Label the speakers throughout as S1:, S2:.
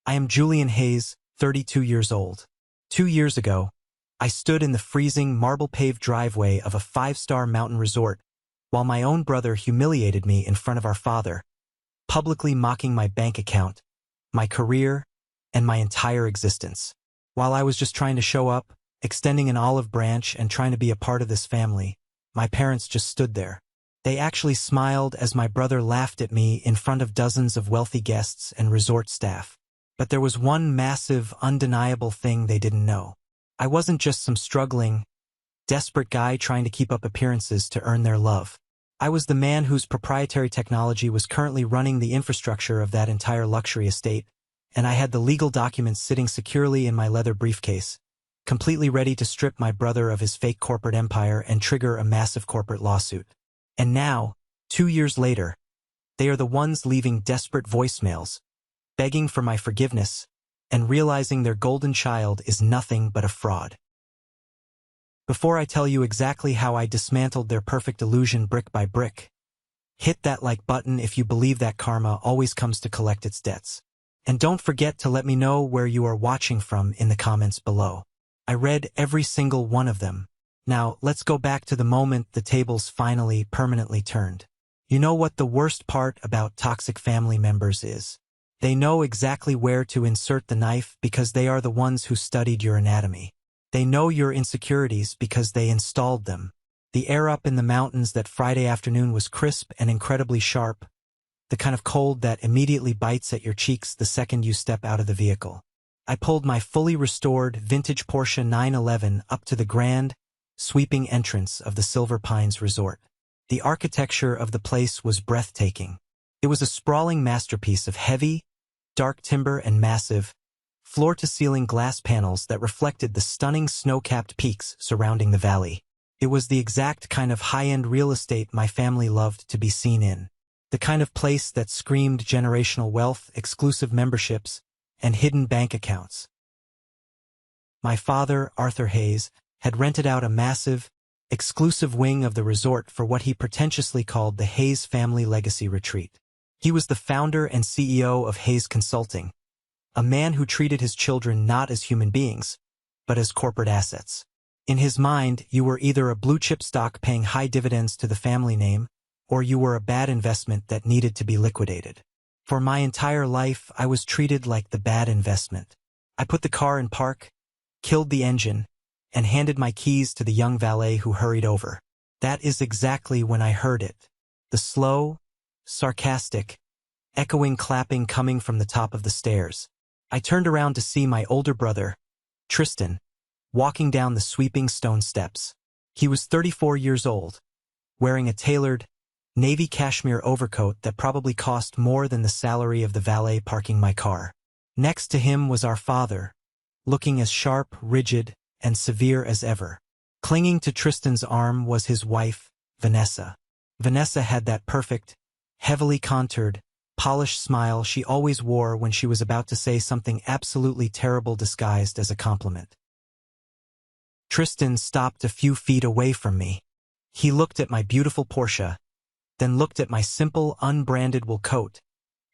S1: I am Julian Hayes, 32 years old. 2 years ago, I stood in the freezing marble-paved driveway of a five-star mountain resort while my own brother humiliated me in front of our father, publicly mocking my bank account, my career, and my entire existence. While I was just trying to show up, extending an olive branch and trying to be a part of this family, my parents just stood there. They actually smiled as my brother laughed at me in front of dozens of wealthy guests and resort staff. But there was one massive, undeniable thing they didn't know. I wasn't just some struggling, desperate guy trying to keep up appearances to earn their love. I was the man whose proprietary technology was currently running the infrastructure of that entire luxury estate, and I had the legal documents sitting securely in my leather briefcase, completely ready to strip my brother of his fake corporate empire and trigger a massive corporate lawsuit. And now, 2 years later, they are the ones leaving desperate voicemails, begging for my forgiveness, and realizing their golden child is nothing but a fraud. Before I tell you exactly how I dismantled their perfect illusion brick by brick, hit that like button if you believe that karma always comes to collect its debts. And don't forget to let me know where you are watching from in the comments below. I read every single one of them. Now, let's go back to the moment the tables finally permanently turned. You know what the worst part about toxic family members is? They know exactly where to insert the knife because they are the ones who studied your anatomy. They know your insecurities because they installed them. The air up in the mountains that Friday afternoon was crisp and incredibly sharp, the kind of cold that immediately bites at your cheeks the second you step out of the vehicle. I pulled my fully restored vintage Porsche 911 up to the grand, sweeping entrance of the Silver Pines Resort. The architecture of the place was breathtaking. It was a sprawling masterpiece of heavy, dark timber and massive, floor-to-ceiling glass panels that reflected the stunning snow-capped peaks surrounding the valley. It was the exact kind of high-end real estate my family loved to be seen in. The kind of place that screamed generational wealth, exclusive memberships, and hidden bank accounts. My father, Arthur Hayes, had rented out a massive, exclusive wing of the resort for what he pretentiously called the Hayes Family Legacy Retreat. He was the founder and CEO of Hayes Consulting, a man who treated his children not as human beings, but as corporate assets. In his mind, you were either a blue-chip stock paying high dividends to the family name, or you were a bad investment that needed to be liquidated. For my entire life, I was treated like the bad investment. I put the car in park, killed the engine, and handed my keys to the young valet who hurried over. That is exactly when I heard it. The slow, sarcastic, echoing clapping coming from the top of the stairs. I turned around to see my older brother, Tristan, walking down the sweeping stone steps. He was 34 years old, wearing a tailored, navy cashmere overcoat that probably cost more than the salary of the valet parking my car. Next to him was our father, looking as sharp, rigid, and severe as ever. Clinging to Tristan's arm was his wife, Vanessa. Vanessa had that perfect, heavily contoured, polished smile she always wore when she was about to say something absolutely terrible disguised as a compliment. Tristan stopped a few feet away from me. He looked at my beautiful Porsche, then looked at my simple, unbranded wool coat,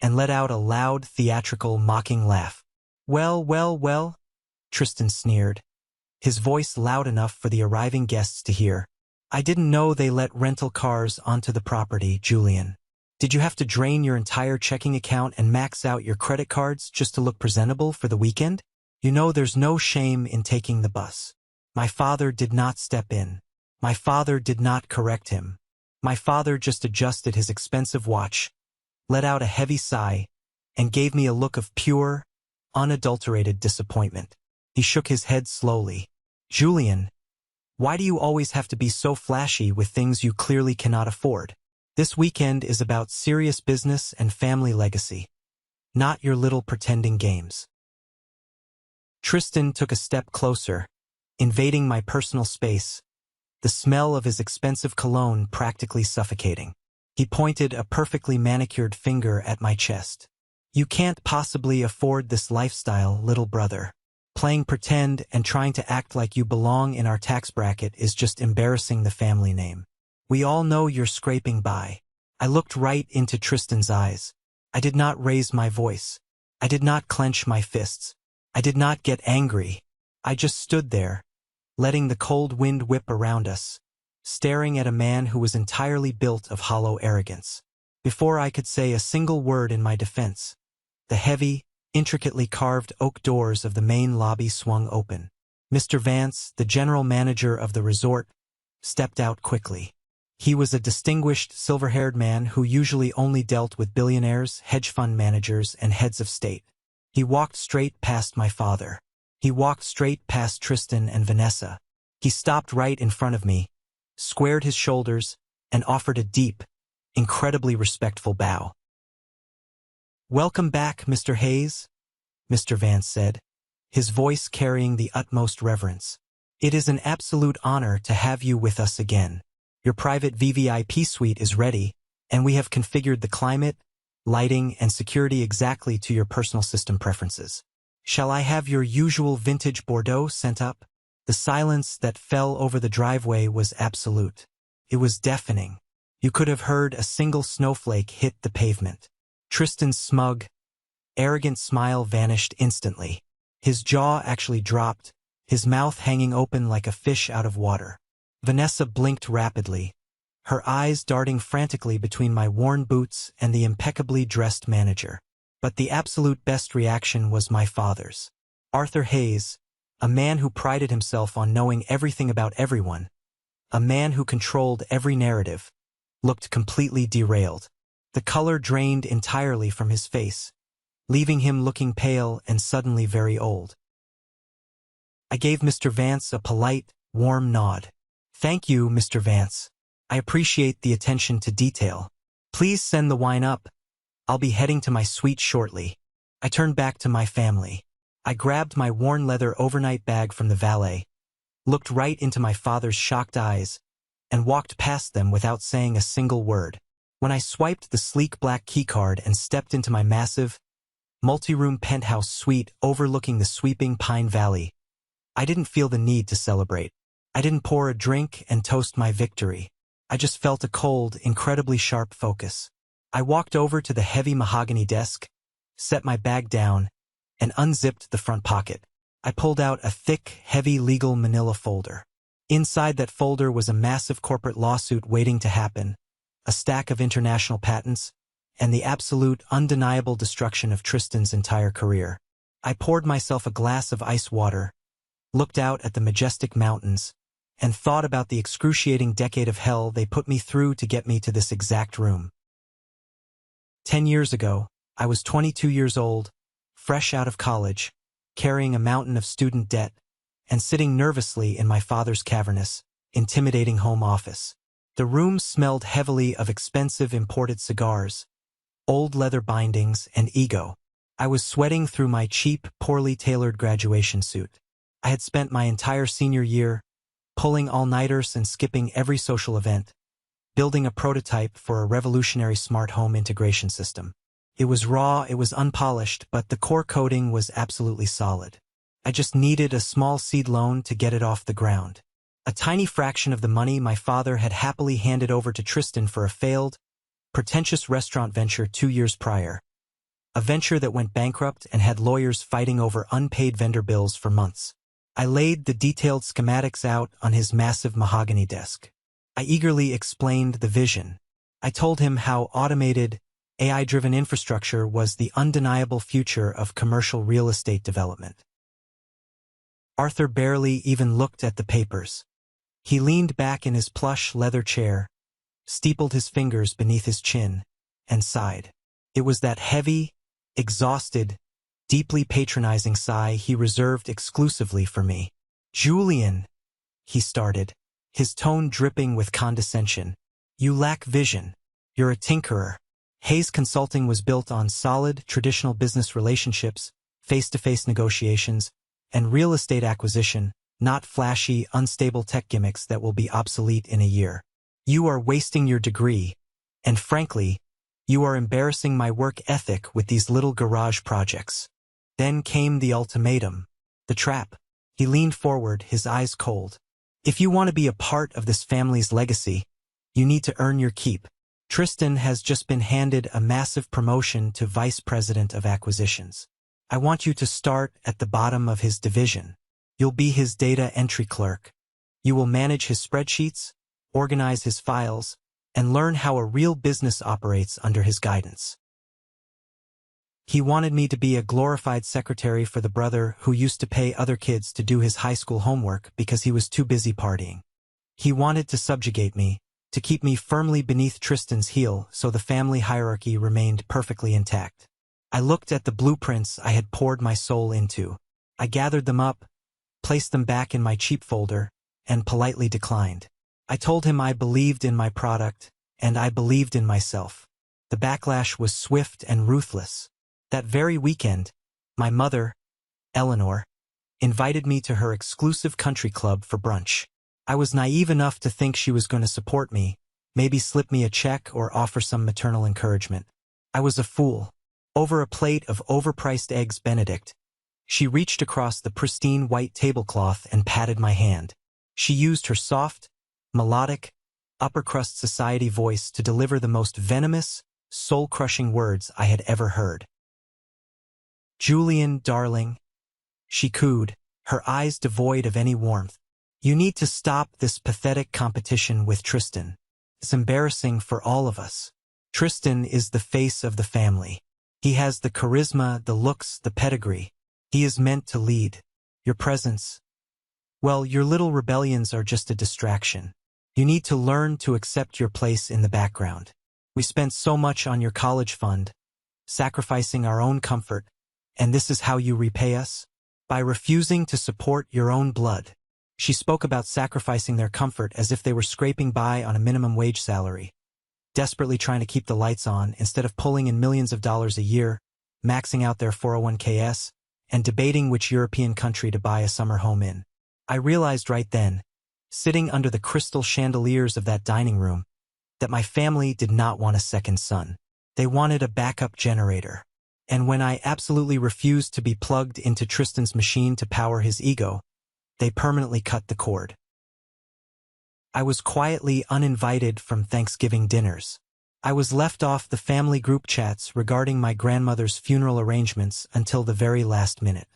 S1: and let out a loud, theatrical, mocking laugh. Well, Tristan sneered, his voice loud enough for the arriving guests to hear. I didn't know they let rental cars onto the property, Julian. Did you have to drain your entire checking account and max out your credit cards just to look presentable for the weekend? You know there's no shame in taking the bus. My father did not step in. My father did not correct him. My father just adjusted his expensive watch, let out a heavy sigh, and gave me a look of pure, unadulterated disappointment. He shook his head slowly. Julian, why do you always have to be so flashy with things you clearly cannot afford? This weekend is about serious business and family legacy, not your little pretending games. Tristan took a step closer, invading my personal space, the smell of his expensive cologne practically suffocating. He pointed a perfectly manicured finger at my chest. You can't possibly afford this lifestyle, little brother. Playing pretend and trying to act like you belong in our tax bracket is just embarrassing the family name. We all know you're scraping by. I looked right into Tristan's eyes. I did not raise my voice. I did not clench my fists. I did not get angry. I just stood there, letting the cold wind whip around us, staring at a man who was entirely built of hollow arrogance. Before I could say a single word in my defense, the heavy, intricately carved oak doors of the main lobby swung open. Mr. Vance, the general manager of the resort, stepped out quickly. He was a distinguished, silver-haired man who usually only dealt with billionaires, hedge fund managers, and heads of state. He walked straight past my father. He walked straight past Tristan and Vanessa. He stopped right in front of me, squared his shoulders, and offered a deep, incredibly respectful bow. "Welcome back, Mr. Hayes," Mr. Vance said, his voice carrying the utmost reverence. "It is an absolute honor to have you with us again. Your private VVIP suite is ready, and we have configured the climate, lighting, and security exactly to your personal system preferences. Shall I have your usual vintage Bordeaux sent up?" The silence that fell over the driveway was absolute. It was deafening. You could have heard a single snowflake hit the pavement. Tristan's smug, arrogant smile vanished instantly. His jaw actually dropped, his mouth hanging open like a fish out of water. Vanessa blinked rapidly, her eyes darting frantically between my worn boots and the impeccably dressed manager. But the absolute best reaction was my father's. Arthur Hayes, a man who prided himself on knowing everything about everyone, a man who controlled every narrative, looked completely derailed. The color drained entirely from his face, leaving him looking pale and suddenly very old. I gave Mr. Vance a polite, warm nod. "Thank you, Mr. Vance. I appreciate the attention to detail. Please send the wine up. I'll be heading to my suite shortly." I turned back to my family. I grabbed my worn leather overnight bag from the valet, looked right into my father's shocked eyes, and walked past them without saying a single word. When I swiped the sleek black keycard and stepped into my massive, multi-room penthouse suite overlooking the sweeping Pine Valley, I didn't feel the need to celebrate. I didn't pour a drink and toast my victory. I just felt a cold, incredibly sharp focus. I walked over to the heavy mahogany desk, set my bag down, and unzipped the front pocket. I pulled out a thick, heavy legal manila folder. Inside that folder was a massive corporate lawsuit waiting to happen, a stack of international patents, and the absolute, undeniable destruction of Tristan's entire career. I poured myself a glass of ice water, looked out at the majestic mountains, and thought about the excruciating decade of hell they put me through to get me to this exact room. 10 years ago, I was 22 years old, fresh out of college, carrying a mountain of student debt, and sitting nervously in my father's cavernous, intimidating home office. The room smelled heavily of expensive imported cigars, old leather bindings, and ego. I was sweating through my cheap, poorly tailored graduation suit. I had spent my entire senior year pulling all-nighters and skipping every social event, building a prototype for a revolutionary smart home integration system. It was raw, it was unpolished, but the core coding was absolutely solid. I just needed a small seed loan to get it off the ground. A tiny fraction of the money my father had happily handed over to Tristan for a failed, pretentious restaurant venture 2 years prior. A venture that went bankrupt and had lawyers fighting over unpaid vendor bills for months. I laid the detailed schematics out on his massive mahogany desk. I eagerly explained the vision. I told him how automated, AI-driven infrastructure was the undeniable future of commercial real estate development. Arthur barely even looked at the papers. He leaned back in his plush leather chair, steepled his fingers beneath his chin, and sighed. It was that heavy, exhausted, deeply patronizing sigh he reserved exclusively for me. "Julian," he started, his tone dripping with condescension, "you lack vision. You're a tinkerer." Hayes Consulting was built on solid, traditional business relationships, face-to-face negotiations, and real estate acquisition, not flashy, unstable tech gimmicks that will be obsolete in a year. You are wasting your degree, and frankly, you are embarrassing my work ethic with these little garage projects. Then came the ultimatum, the trap. He leaned forward, his eyes cold. If you want to be a part of this family's legacy, you need to earn your keep. Tristan has just been handed a massive promotion to Vice President of Acquisitions. I want you to start at the bottom of his division. You'll be his data entry clerk. You will manage his spreadsheets, organize his files, and learn how a real business operates under his guidance. He wanted me to be a glorified secretary for the brother who used to pay other kids to do his high school homework because he was too busy partying. He wanted to subjugate me, to keep me firmly beneath Tristan's heel so the family hierarchy remained perfectly intact. I looked at the blueprints I had poured my soul into. I gathered them up, placed them back in my cheap folder, and politely declined. I told him I believed in my product, and I believed in myself. The backlash was swift and ruthless. That very weekend, my mother, Eleanor, invited me to her exclusive country club for brunch. I was naive enough to think she was going to support me, maybe slip me a check or offer some maternal encouragement. I was a fool. Over a plate of overpriced eggs Benedict, she reached across the pristine white tablecloth and patted my hand. She used her soft, melodic, upper-crust society voice to deliver the most venomous, soul-crushing words I had ever heard. "Julian, darling," she cooed, her eyes devoid of any warmth. "You need to stop this pathetic competition with Tristan. It's embarrassing for all of us. Tristan is the face of the family. He has the charisma, the looks, the pedigree. He is meant to lead. Your presence, well, your little rebellions are just a distraction. You need to learn to accept your place in the background. We spent so much on your college fund, sacrificing our own comfort, and this is how you repay us? By refusing to support your own blood." She spoke about sacrificing their comfort as if they were scraping by on a minimum wage salary, desperately trying to keep the lights on instead of pulling in millions of dollars a year, maxing out their 401ks, and debating which European country to buy a summer home in. I realized right then, sitting under the crystal chandeliers of that dining room, that my family did not want a second son. They wanted a backup generator. And when I absolutely refused to be plugged into Tristan's machine to power his ego, they permanently cut the cord. I was quietly uninvited from Thanksgiving dinners. I was left off the family group chats regarding my grandmother's funeral arrangements until the very last minute.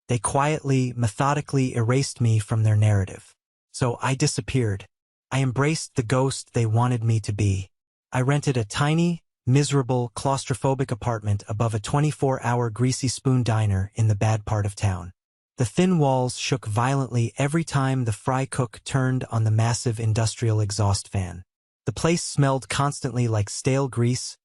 S1: They quietly, methodically erased me from their narrative. So I disappeared. I embraced the ghost they wanted me to be. I rented a tiny, miserable, claustrophobic apartment above a 24-hour greasy spoon diner in the bad part of town. The thin walls shook violently every time the fry cook turned on the massive industrial exhaust fan. The place smelled constantly like stale grease,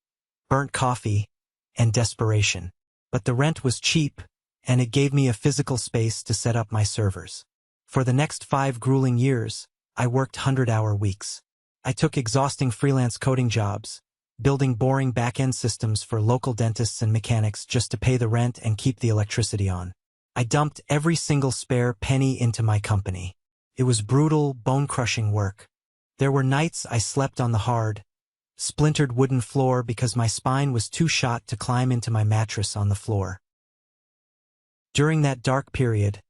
S1: burnt coffee, and desperation. But the rent was cheap, and it gave me a physical space to set up my servers. For the next 5 grueling years, I worked 100-hour weeks. I took exhausting freelance coding jobs, building boring back-end systems for local dentists and mechanics just to pay the rent and keep the electricity on. I dumped every single spare penny into my company. It was brutal, bone-crushing work. There were nights I slept on the hard, splintered wooden floor because my spine was too shot to climb into my mattress on the floor. During that dark period,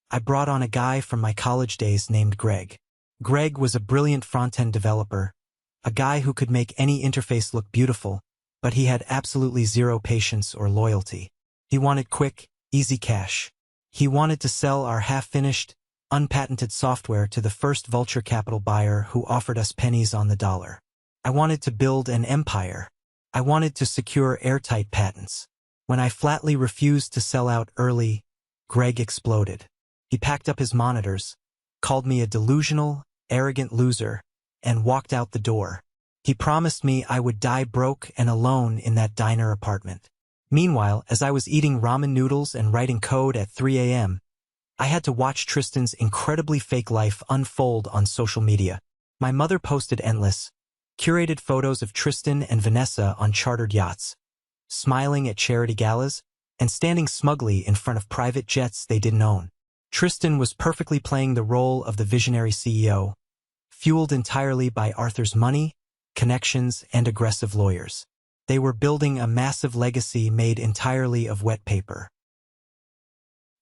S1: I brought on a guy from my college days named Greg. Greg was a brilliant front-end developer, a guy who could make any interface look beautiful, but he had absolutely zero patience or loyalty. He wanted quick, easy cash. He wanted to sell our half-finished, unpatented software to the first venture capital buyer who offered us pennies on the dollar. I wanted to build an empire. I wanted to secure airtight patents. When I flatly refused to sell out early, Greg exploded. He packed up his monitors, called me a delusional, arrogant loser, and walked out the door. He promised me I would die broke and alone in that diner apartment. Meanwhile, as I was eating ramen noodles and writing code at 3 a.m., I had to watch Tristan's incredibly fake life unfold on social media. My mother posted endless, curated photos of Tristan and Vanessa on chartered yachts, smiling at charity galas, and standing smugly in front of private jets they didn't own. Tristan was perfectly playing the role of the visionary CEO, fueled entirely by Arthur's money, connections, and aggressive lawyers. They were building a massive legacy made entirely of wet paper.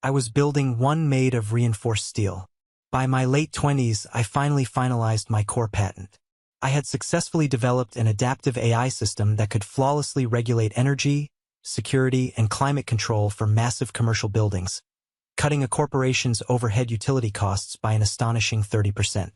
S1: I was building one made of reinforced steel. By my late 20s, I finally finalized my core patent. I had successfully developed an adaptive AI system that could flawlessly regulate energy, security, and climate control for massive commercial buildings, cutting a corporation's overhead utility costs by an astonishing 30%.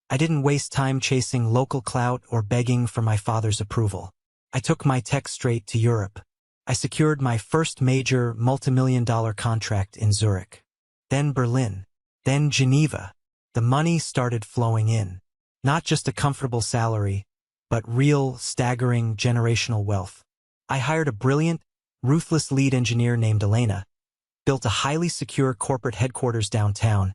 S1: I didn't waste time chasing local clout or begging for my father's approval. I took my tech straight to Europe. I secured my first major multimillion-dollar contract in Zurich. Then Berlin. Then Geneva. The money started flowing in. Not just a comfortable salary, but real, staggering, generational wealth. I hired a brilliant, ruthless lead engineer named Elena, built a highly secure corporate headquarters downtown,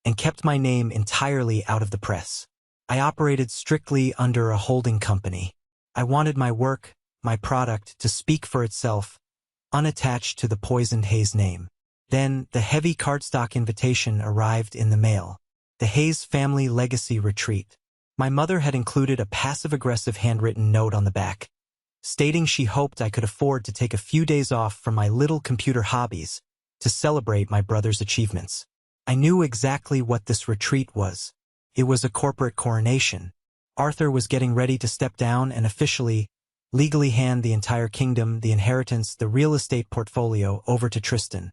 S1: and kept my name entirely out of the press. I operated strictly under a holding company. I wanted my work, my product, to speak for itself, unattached to the poisoned Hayes name. Then, the heavy cardstock invitation arrived in the mail. The Hayes family legacy retreat. My mother had included a passive-aggressive handwritten note on the back, stating she hoped I could afford to take a few days off from my little computer hobbies to celebrate my brother's achievements. I knew exactly what this retreat was. It was a corporate coronation. Arthur was getting ready to step down and officially, legally hand the entire kingdom, the inheritance, the real estate portfolio over to Tristan.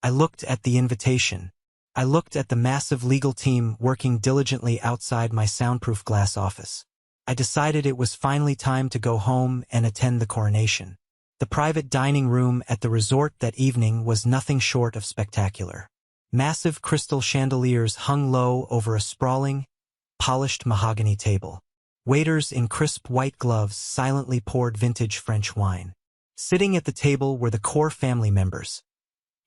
S1: I looked at the invitation. I looked at the massive legal team working diligently outside my soundproof glass office. I decided it was finally time to go home and attend the coronation. The private dining room at the resort that evening was nothing short of spectacular. Massive crystal chandeliers hung low over a sprawling, polished mahogany table. Waiters in crisp white gloves silently poured vintage French wine. Sitting at the table were the core family members.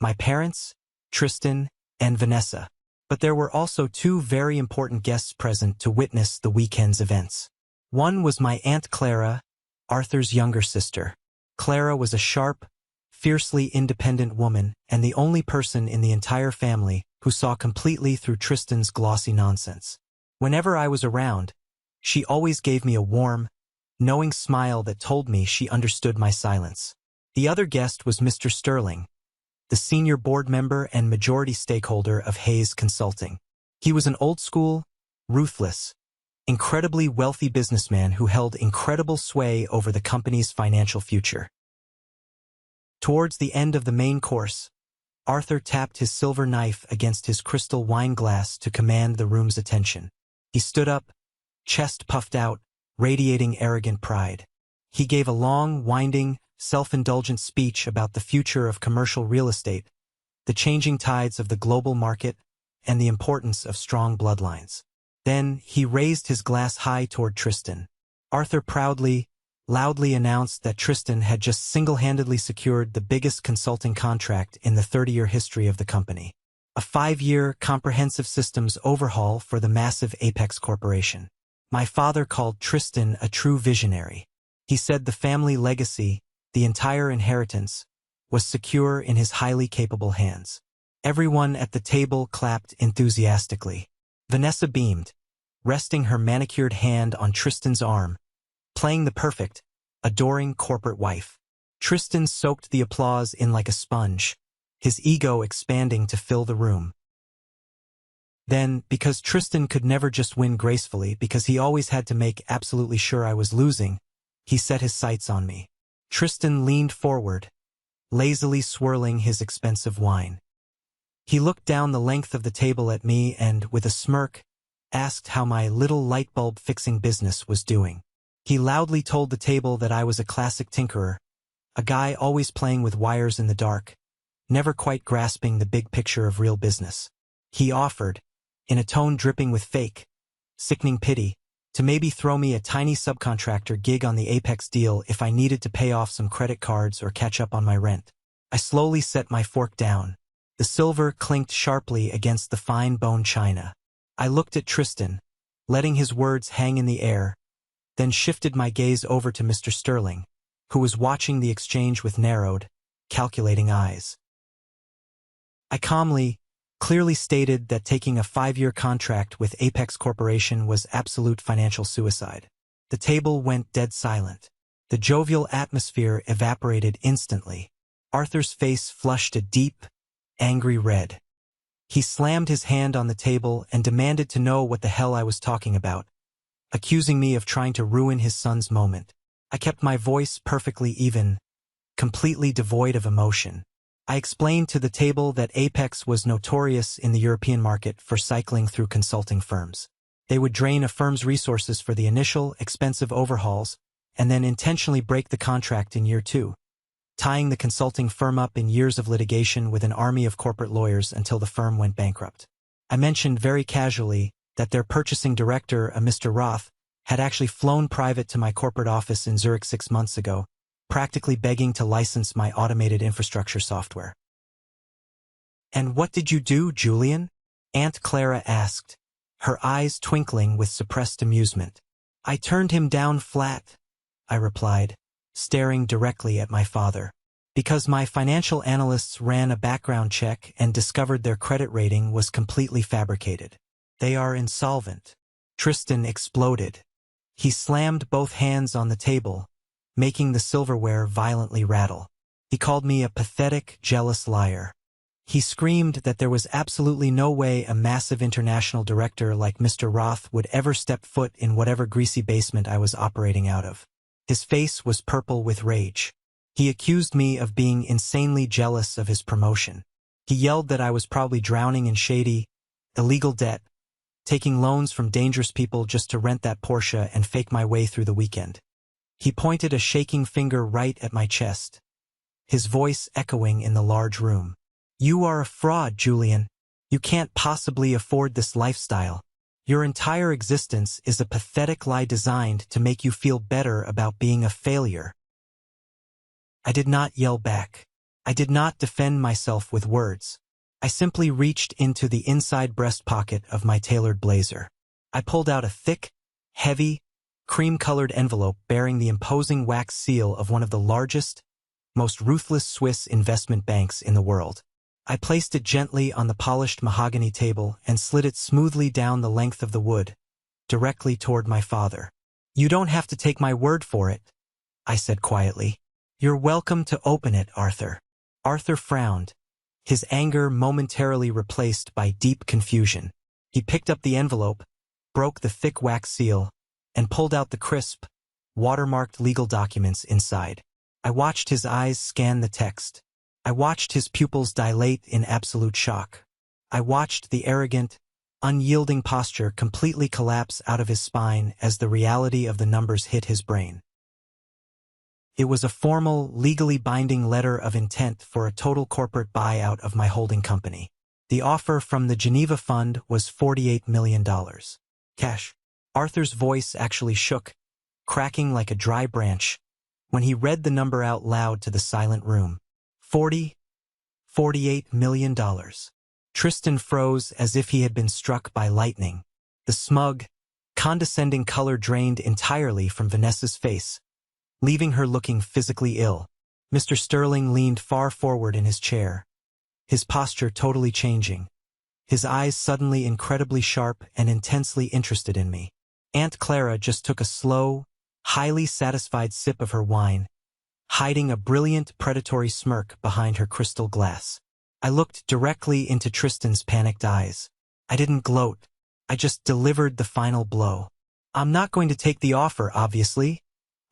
S1: My parents, Tristan, and Vanessa. But there were also two very important guests present to witness the weekend's events. One was my Aunt Clara, Arthur's younger sister. Clara was a sharp, fiercely independent woman and the only person in the entire family who saw completely through Tristan's glossy nonsense. Whenever I was around, she always gave me a warm, knowing smile that told me she understood my silence. The other guest was Mr. Sterling, the senior board member and majority stakeholder of Hayes Consulting. He was an old-school, ruthless, incredibly wealthy businessman who held incredible sway over the company's financial future. Towards the end of the main course, Arthur tapped his silver knife against his crystal wine glass to command the room's attention. He stood up, chest puffed out, radiating arrogant pride. He gave a long, winding, self-indulgent speech about the future of commercial real estate, the changing tides of the global market, and the importance of strong bloodlines. Then he raised his glass high toward Tristan. Arthur proudly, loudly announced that Tristan had just single-handedly secured the biggest consulting contract in the 30-year history of the company. A 5-year comprehensive systems overhaul for the massive Apex Corporation. My father called Tristan a true visionary. He said the family legacy, the entire inheritance, was secure in his highly capable hands. Everyone at the table clapped enthusiastically. Vanessa beamed, resting her manicured hand on Tristan's arm, playing the perfect, adoring corporate wife. Tristan soaked the applause in like a sponge, his ego expanding to fill the room. Then, because Tristan could never just win gracefully because he always had to make absolutely sure I was losing, he set his sights on me. Tristan leaned forward, lazily swirling his expensive wine. He looked down the length of the table at me and, with a smirk, asked how my little light bulb fixing business was doing. He loudly told the table that I was a classic tinkerer, a guy always playing with wires in the dark, never quite grasping the big picture of real business. He offered, in a tone dripping with fake, sickening pity, to maybe throw me a tiny subcontractor gig on the Apex deal if I needed to pay off some credit cards or catch up on my rent. I slowly set my fork down. The silver clinked sharply against the fine bone china. I looked at Tristan, letting his words hang in the air, then shifted my gaze over to Mr. Sterling, who was watching the exchange with narrowed, calculating eyes. I calmly, clearly stated that taking a 5-year contract with Apex Corporation was absolute financial suicide. The table went dead silent. The jovial atmosphere evaporated instantly. Arthur's face flushed a deep, angry red. He slammed his hand on the table and demanded to know what the hell I was talking about, accusing me of trying to ruin his son's moment. I kept my voice perfectly even, completely devoid of emotion. I explained to the table that Apex was notorious in the European market for cycling through consulting firms. They would drain a firm's resources for the initial, expensive overhauls and then intentionally break the contract in year 2, tying the consulting firm up in years of litigation with an army of corporate lawyers until the firm went bankrupt. I mentioned very casually that their purchasing director, a Mr. Roth, had actually flown private to my corporate office in Zurich 6 months ago, practically begging to license my automated infrastructure software. "And what did you do, Julian?" Aunt Clara asked, her eyes twinkling with suppressed amusement. "I turned him down flat," I replied, staring directly at my father. "Because my financial analysts ran a background check and discovered their credit rating was completely fabricated. They are insolvent." Tristan exploded. He slammed both hands on the table, making the silverware violently rattle. He called me a pathetic, jealous liar. He screamed that there was absolutely no way a massive international director like Mr. Roth would ever step foot in whatever greasy basement I was operating out of. His face was purple with rage. He accused me of being insanely jealous of his promotion. He yelled that I was probably drowning in shady, illegal debt, taking loans from dangerous people just to rent that Porsche and fake my way through the weekend. He pointed a shaking finger right at my chest, his voice echoing in the large room. "You are a fraud, Julian. You can't possibly afford this lifestyle. Your entire existence is a pathetic lie designed to make you feel better about being a failure." I did not yell back. I did not defend myself with words. I simply reached into the inside breast pocket of my tailored blazer. I pulled out a thick, heavy, cream-colored envelope bearing the imposing wax seal of one of the largest, most ruthless Swiss investment banks in the world. I placed it gently on the polished mahogany table and slid it smoothly down the length of the wood, directly toward my father. "You don't have to take my word for it," I said quietly. "You're welcome to open it, Arthur." Arthur frowned, his anger momentarily replaced by deep confusion. He picked up the envelope, broke the thick wax seal, and pulled out the crisp, watermarked legal documents inside. I watched his eyes scan the text. I watched his pupils dilate in absolute shock. I watched the arrogant, unyielding posture completely collapse out of his spine as the reality of the numbers hit his brain. It was a formal, legally binding letter of intent for a total corporate buyout of my holding company. The offer from the Geneva Fund was $48 million. Cash. Arthur's voice actually shook, cracking like a dry branch, when he read the number out loud to the silent room. $48 million. Tristan froze as if he had been struck by lightning. The smug, condescending color drained entirely from Vanessa's face, leaving her looking physically ill. Mr. Sterling leaned far forward in his chair, his posture totally changing, his eyes suddenly incredibly sharp and intensely interested in me. Aunt Clara just took a slow, highly satisfied sip of her wine, hiding a brilliant predatory smirk behind her crystal glass. I looked directly into Tristan's panicked eyes. I didn't gloat. I just delivered the final blow. "I'm not going to take the offer, obviously,"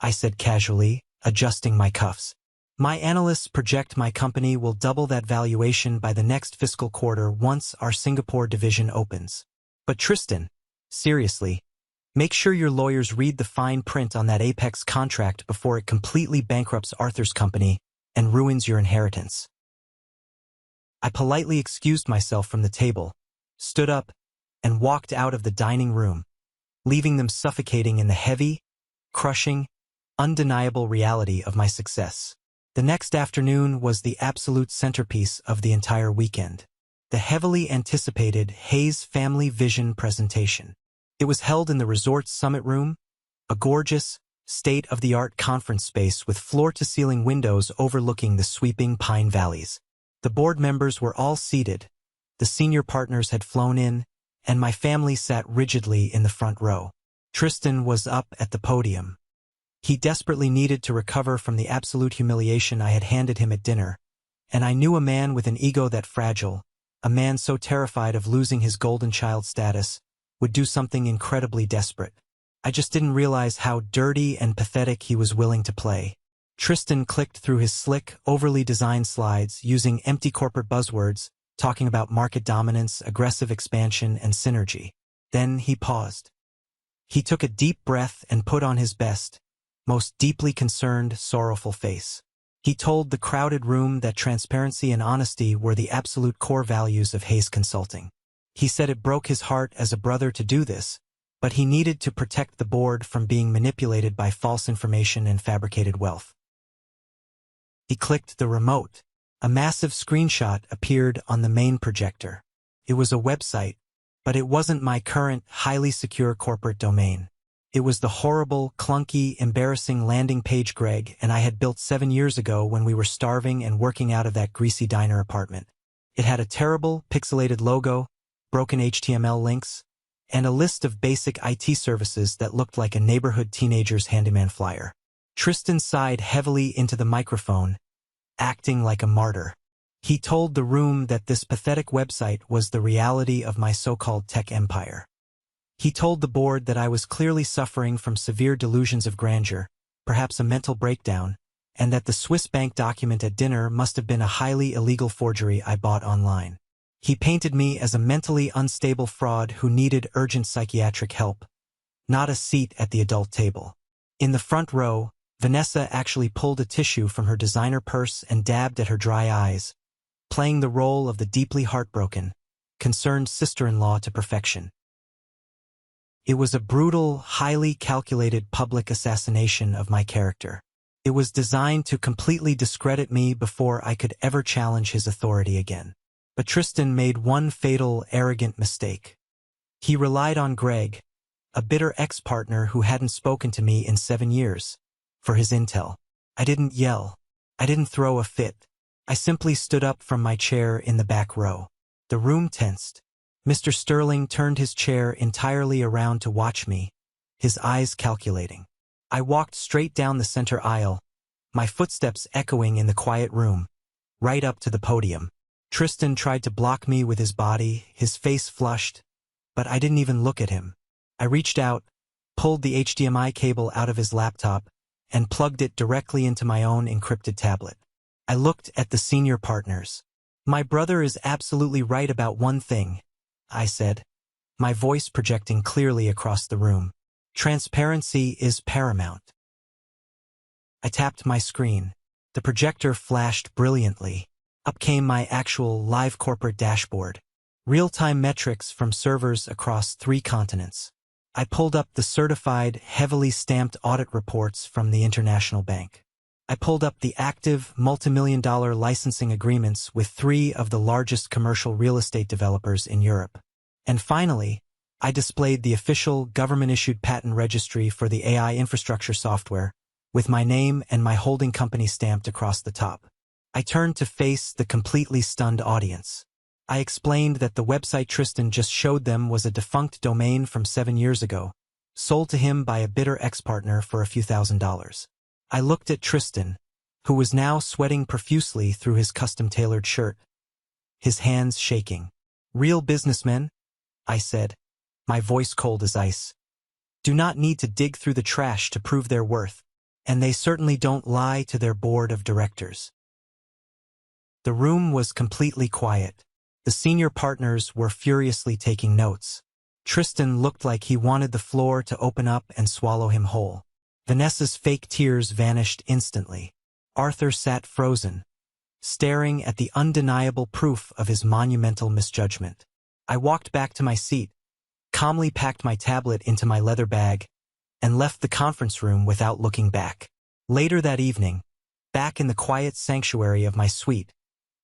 S1: I said casually, adjusting my cuffs. "My analysts project my company will double that valuation by the next fiscal quarter once our Singapore division opens. But Tristan, seriously, make sure your lawyers read the fine print on that Apex contract before it completely bankrupts Arthur's company and ruins your inheritance." I politely excused myself from the table, stood up, and walked out of the dining room, leaving them suffocating in the heavy, crushing, undeniable reality of my success. The next afternoon was the absolute centerpiece of the entire weekend. The heavily anticipated Hayes Family Vision presentation. It was held in the resort's summit room, a gorgeous, state-of-the-art conference space with floor-to-ceiling windows overlooking the sweeping pine valleys. The board members were all seated, the senior partners had flown in, and my family sat rigidly in the front row. Tristan was up at the podium. He desperately needed to recover from the absolute humiliation I had handed him at dinner, and I knew a man with an ego that fragile, a man so terrified of losing his golden child status, would do something incredibly desperate. I just didn't realize how dirty and pathetic he was willing to play. Tristan clicked through his slick, overly designed slides using empty corporate buzzwords, talking about market dominance, aggressive expansion, and synergy. Then he paused. He took a deep breath and put on his best, most deeply concerned, sorrowful face. He told the crowded room that transparency and honesty were the absolute core values of Hayes Consulting. He said it broke his heart as a brother to do this, but he needed to protect the board from being manipulated by false information and fabricated wealth. He clicked the remote. A massive screenshot appeared on the main projector. It was a website, but it wasn't my current, highly secure corporate domain. It was the horrible, clunky, embarrassing landing page Greg and I had built 7 years ago when we were starving and working out of that greasy diner apartment. It had a terrible, pixelated logo, broken HTML links, and a list of basic IT services that looked like a neighborhood teenager's handyman flyer. Tristan sighed heavily into the microphone, acting like a martyr. He told the room that this pathetic website was the reality of my so-called tech empire. He told the board that I was clearly suffering from severe delusions of grandeur, perhaps a mental breakdown, and that the Swiss bank document at dinner must have been a highly illegal forgery I bought online. He painted me as a mentally unstable fraud who needed urgent psychiatric help, not a seat at the adult table. In the front row, Vanessa actually pulled a tissue from her designer purse and dabbed at her dry eyes, playing the role of the deeply heartbroken, concerned sister-in-law to perfection. It was a brutal, highly calculated public assassination of my character. It was designed to completely discredit me before I could ever challenge his authority again. But Tristan made one fatal, arrogant mistake. He relied on Greg, a bitter ex-partner who hadn't spoken to me in 7 years, for his intel. I didn't yell. I didn't throw a fit. I simply stood up from my chair in the back row. The room tensed. Mr. Sterling turned his chair entirely around to watch me, his eyes calculating. I walked straight down the center aisle, my footsteps echoing in the quiet room, right up to the podium. Tristan tried to block me with his body, his face flushed, but I didn't even look at him. I reached out, pulled the HDMI cable out of his laptop, and plugged it directly into my own encrypted tablet. I looked at the senior partners. My brother is absolutely right about one thing, I said, my voice projecting clearly across the room. Transparency is paramount. I tapped my screen. The projector flashed brilliantly. Up came my actual live corporate dashboard. Real-time metrics from servers across 3 continents. I pulled up the certified, heavily stamped audit reports from the International Bank. I pulled up the active, multimillion-dollar licensing agreements with 3 of the largest commercial real estate developers in Europe. And finally, I displayed the official government-issued patent registry for the AI infrastructure software, with my name and my holding company stamped across the top. I turned to face the completely stunned audience. I explained that the website Tristan just showed them was a defunct domain from 7 years ago, sold to him by a bitter ex-partner for a few $1,000s. I looked at Tristan, who was now sweating profusely through his custom-tailored shirt, his hands shaking. Real businessmen, I said, my voice cold as ice, do not need to dig through the trash to prove their worth, and they certainly don't lie to their board of directors. The room was completely quiet. The senior partners were furiously taking notes. Tristan looked like he wanted the floor to open up and swallow him whole. Vanessa's fake tears vanished instantly. Arthur sat frozen, staring at the undeniable proof of his monumental misjudgment. I walked back to my seat, calmly packed my tablet into my leather bag, and left the conference room without looking back. Later that evening, back in the quiet sanctuary of my suite,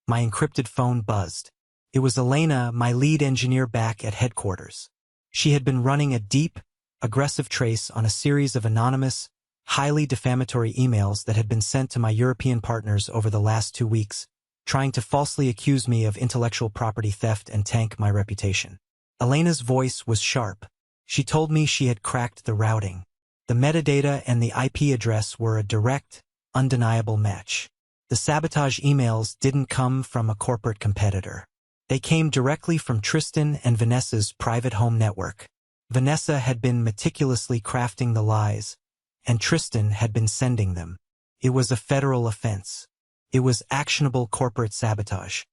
S1: my encrypted phone buzzed. It was Elena, my lead engineer back at headquarters. She had been running a deep, aggressive trace on a series of anonymous, highly defamatory emails that had been sent to my European partners over the last 2 weeks, trying to falsely accuse me of intellectual property theft and tank my reputation. Elena's voice was sharp. She told me she had cracked the routing. The metadata and the IP address were a direct, undeniable match. The sabotage emails didn't come from a corporate competitor. They came directly from Tristan and Vanessa's private home network. Vanessa had been meticulously crafting the lies, and Tristan had been sending them. It was a federal offense. It was actionable corporate sabotage.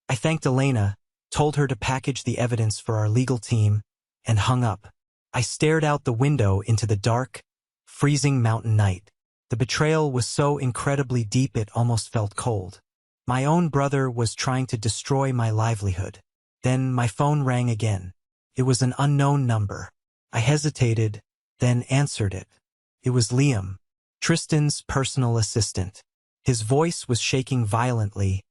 S1: I thanked Elena, told her to package the evidence for our legal team, and hung up. I stared out the window into the dark, freezing mountain night. The betrayal was so incredibly deep it almost felt cold. My own brother was trying to destroy my livelihood. Then my phone rang again. It was an unknown number. I hesitated, then answered it. It was Liam, Tristan's personal assistant. His voice was shaking violently,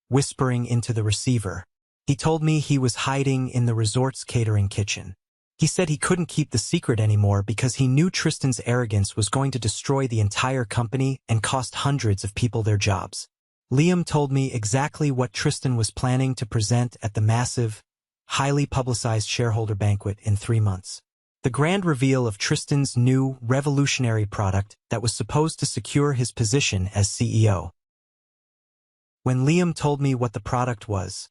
S1: whispering into the receiver. He told me he was hiding in the resort's catering kitchen. He said he couldn't keep the secret anymore because he knew Tristan's arrogance was going to destroy the entire company and cost hundreds of people their jobs. Liam told me exactly what Tristan was planning to present at the massive, highly publicized shareholder banquet in 3 months. The grand reveal of Tristan's new, revolutionary product that was supposed to secure his position as CEO. When Liam told me what the product was,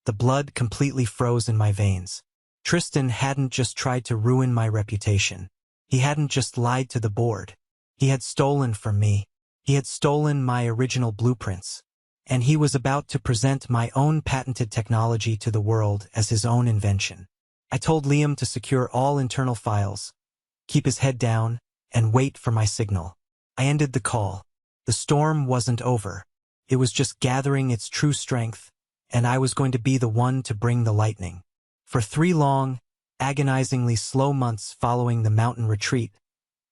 S1: the blood completely froze in my veins. Tristan hadn't just tried to ruin my reputation. He hadn't just lied to the board. He had stolen from me. He had stolen my original blueprints. And he was about to present my own patented technology to the world as his own invention. I told Liam to secure all internal files, keep his head down, and wait for my signal. I ended the call. The storm wasn't over. It was just gathering its true strength, and I was going to be the one to bring the lightning. For 3 long, agonizingly slow months following the mountain retreat,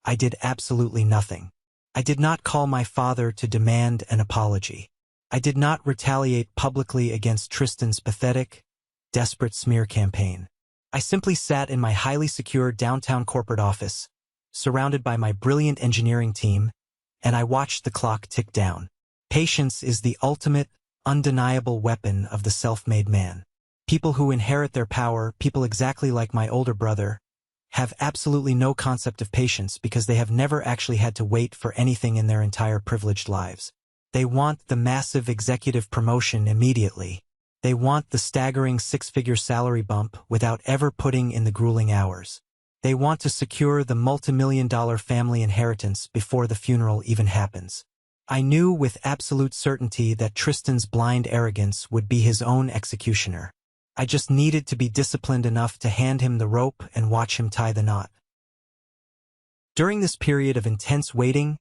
S1: I did absolutely nothing. I did not call my father to demand an apology. I did not retaliate publicly against Tristan's pathetic, desperate smear campaign. I simply sat in my highly secure downtown corporate office, surrounded by my brilliant engineering team, and I watched the clock tick down. Patience is the ultimate, undeniable weapon of the self-made man. People who inherit their power, people exactly like my older brother, have absolutely no concept of patience because they have never actually had to wait for anything in their entire privileged lives. They want the massive executive promotion immediately. They want the staggering 6-figure salary bump without ever putting in the grueling hours. They want to secure the multi-million-dollar family inheritance before the funeral even happens. I knew with absolute certainty that Tristan's blind arrogance would be his own executioner. I just needed to be disciplined enough to hand him the rope and watch him tie the knot. During this period of intense waiting,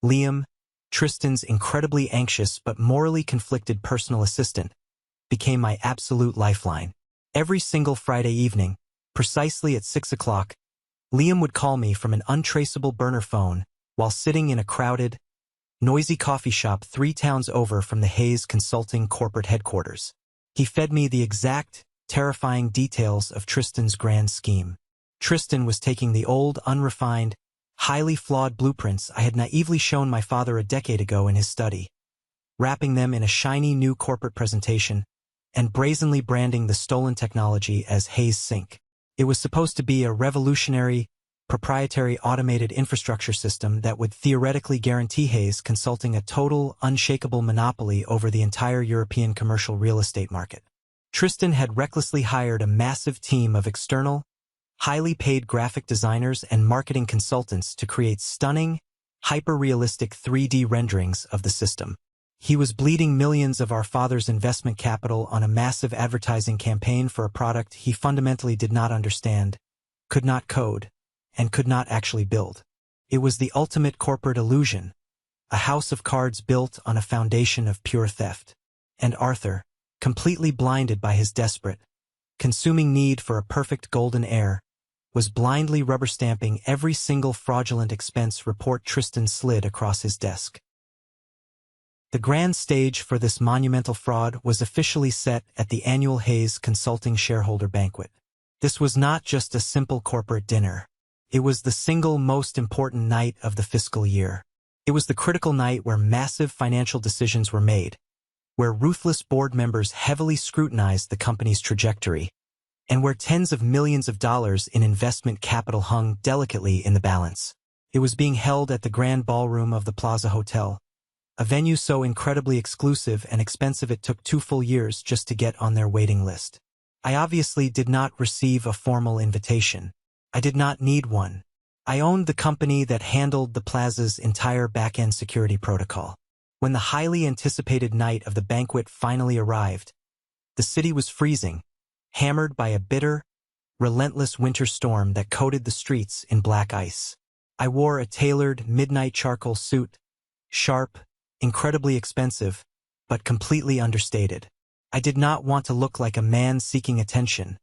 S1: Liam, Tristan's incredibly anxious but morally conflicted personal assistant, became my absolute lifeline. Every single Friday evening, precisely at 6 o'clock, Liam would call me from an untraceable burner phone while sitting in a crowded, noisy coffee shop 3 towns over from the Hayes Consulting corporate headquarters. He fed me the exact, terrifying details of Tristan's grand scheme. Tristan was taking the old, unrefined, highly flawed blueprints I had naively shown my father a decade ago in his study, wrapping them in a shiny new corporate presentation, and brazenly branding the stolen technology as Hayes Sync. It was supposed to be a revolutionary, proprietary automated infrastructure system that would theoretically guarantee Hayes Consulting a total, unshakable monopoly over the entire European commercial real estate market. Tristan had recklessly hired a massive team of external, highly paid graphic designers and marketing consultants to create stunning, hyper-realistic 3D renderings of the system. He was bleeding millions of our father's investment capital on a massive advertising campaign for a product he fundamentally did not understand, could not code, and could not actually build. It was the ultimate corporate illusion, a house of cards built on a foundation of pure theft. And Arthur, completely blinded by his desperate, consuming need for a perfect golden heir, was blindly rubber-stamping every single fraudulent expense report Tristan slid across his desk. The grand stage for this monumental fraud was officially set at the annual Hayes Consulting shareholder banquet. This was not just a simple corporate dinner. It was the single most important night of the fiscal year. It was the critical night where massive financial decisions were made, where ruthless board members heavily scrutinized the company's trajectory, and where tens of millions of dollars in investment capital hung delicately in the balance. It was being held at the Grand Ballroom of the Plaza Hotel, a venue so incredibly exclusive and expensive it took 2 full years just to get on their waiting list. I obviously did not receive a formal invitation. I did not need one. I owned the company that handled the plaza's entire back-end security protocol. When the highly anticipated night of the banquet finally arrived, the city was freezing, hammered by a bitter, relentless winter storm that coated the streets in black ice. I wore a tailored midnight charcoal suit, sharp, incredibly expensive, but completely understated. I did not want to look like a man seeking attention.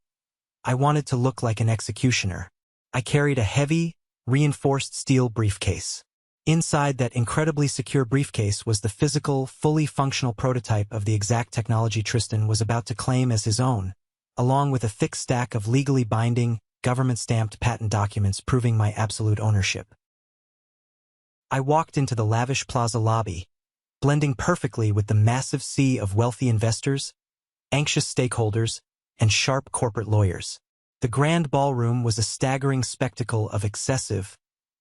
S1: I wanted to look like an executioner. I carried a heavy, reinforced steel briefcase. Inside that incredibly secure briefcase was the physical, fully functional prototype of the exact technology Tristan was about to claim as his own, along with a thick stack of legally binding, government-stamped patent documents proving my absolute ownership. I walked into the lavish plaza lobby, blending perfectly with the massive sea of wealthy investors, anxious stakeholders, and sharp corporate lawyers. The grand ballroom was a staggering spectacle of excessive,